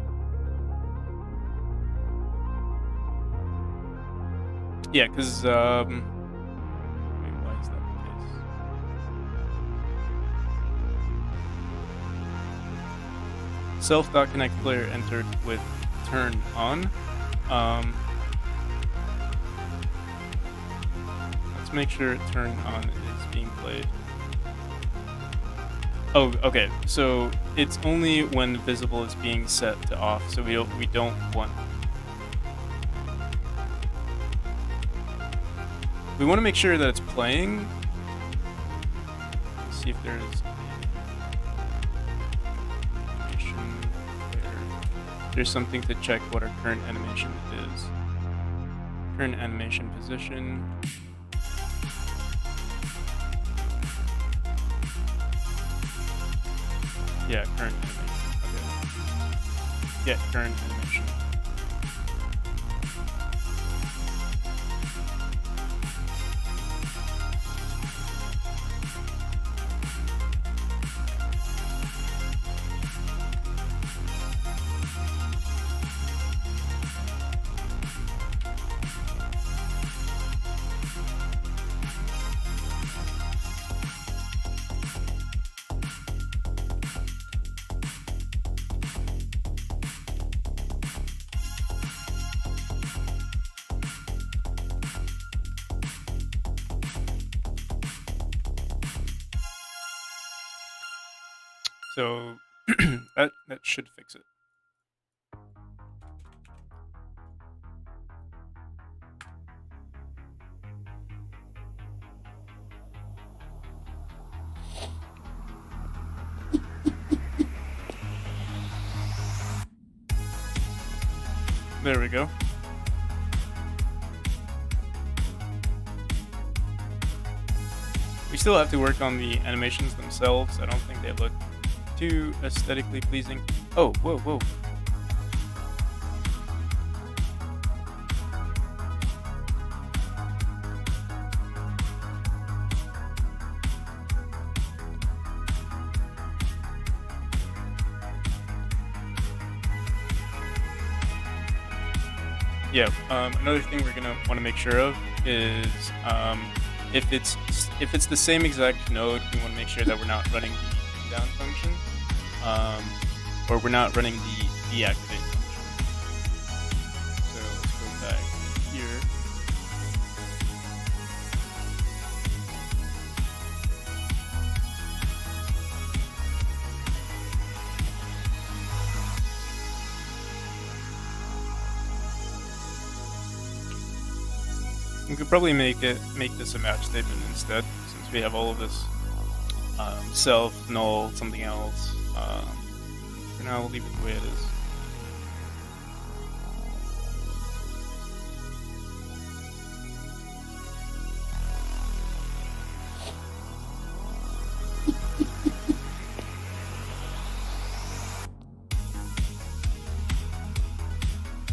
Yeah, because wait, why is that the case? Self.connect player entered with turn on. Let's make sure turn on is being played. Oh, okay. So it's only when visible is being set to off. So we don't want. We want to make sure that it's playing. Let's see if there's animation there. There's something to check what our current animation is. Current animation position. Yeah, current animation. Okay. Yeah, current animation. So that should fix it. There we go. We still have to work on the animations themselves. I don't think they look too aesthetically pleasing. Oh, whoa, whoa. Yeah, another thing we're gonna want to make sure of is if it's the same exact node, we want to make sure that we're not running the down function, or we're not running the deactivate function. So let's go back here. We could probably make this a match statement instead, since we have all of this self, null, something else. For now, we'll leave it the way it is.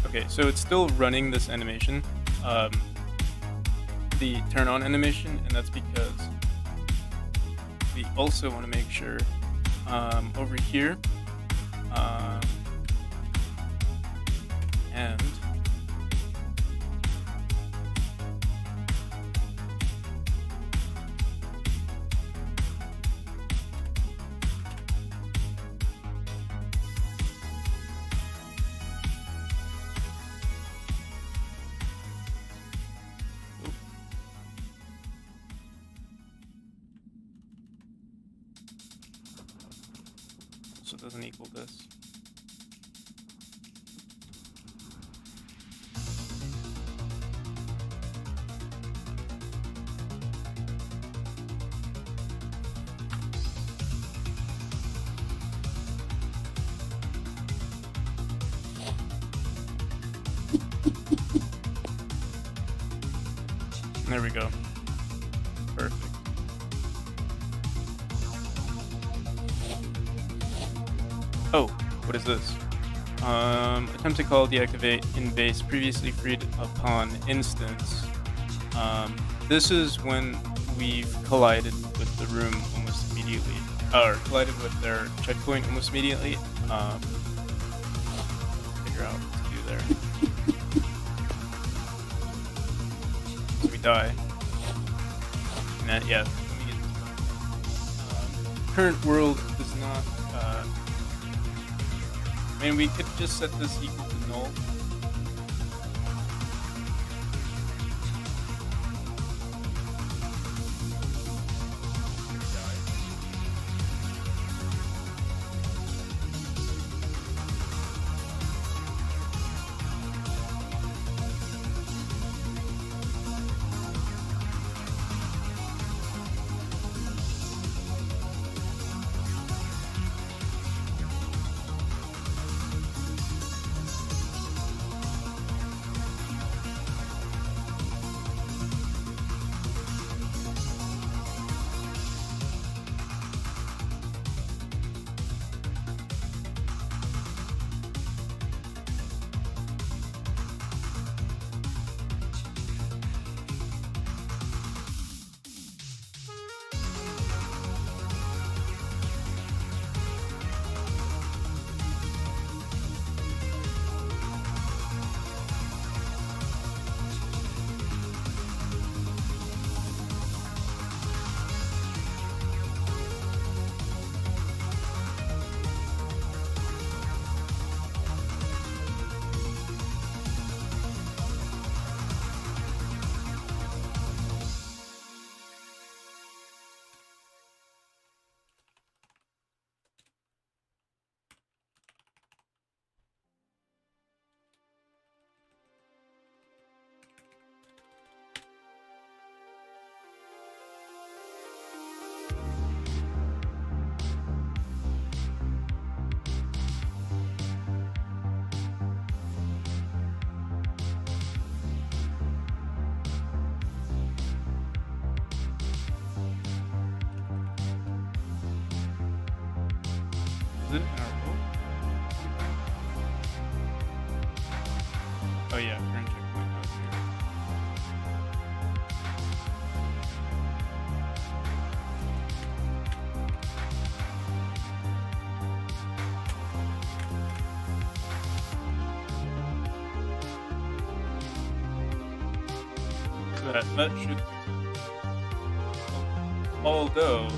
Okay, so it's still running this animation, the turn on animation, and that's because we also want to make sure over here and doesn't equal this. There we go. Perfect. Oh, what is this? Attempt to call deactivate in base previously freed upon instance. This is when we've collided with the room almost immediately, or collided with their checkpoint almost immediately. Figure out what to do there. So we die. And that, yeah. Let me get this. Current world does not. I mean, we could just set this equal to null. Is it in our world? Oh yeah, current checkpoint out here. So that should. Although.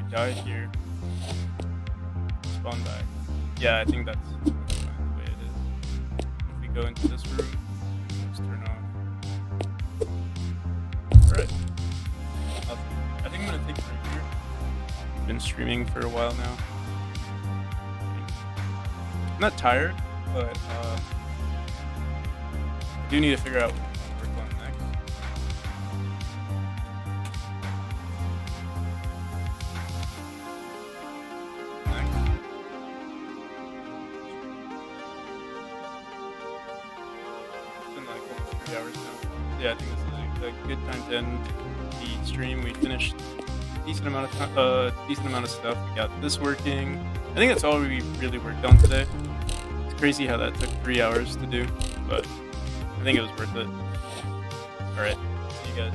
Die here. Spawn back. Yeah, I think that's the way it is. If we go into this room, let's turn off. Alright. I think I'm gonna take a break here. I've been streaming for a while now. I'm not tired, but I do need to figure out what to work on next. Hours now. Yeah, I think this is a good time to end the stream. We finished a decent amount of stuff. We got this working. I think that's all we really worked on today. It's crazy how that took 3 hours to do, but I think it was worth it. All right, see you guys.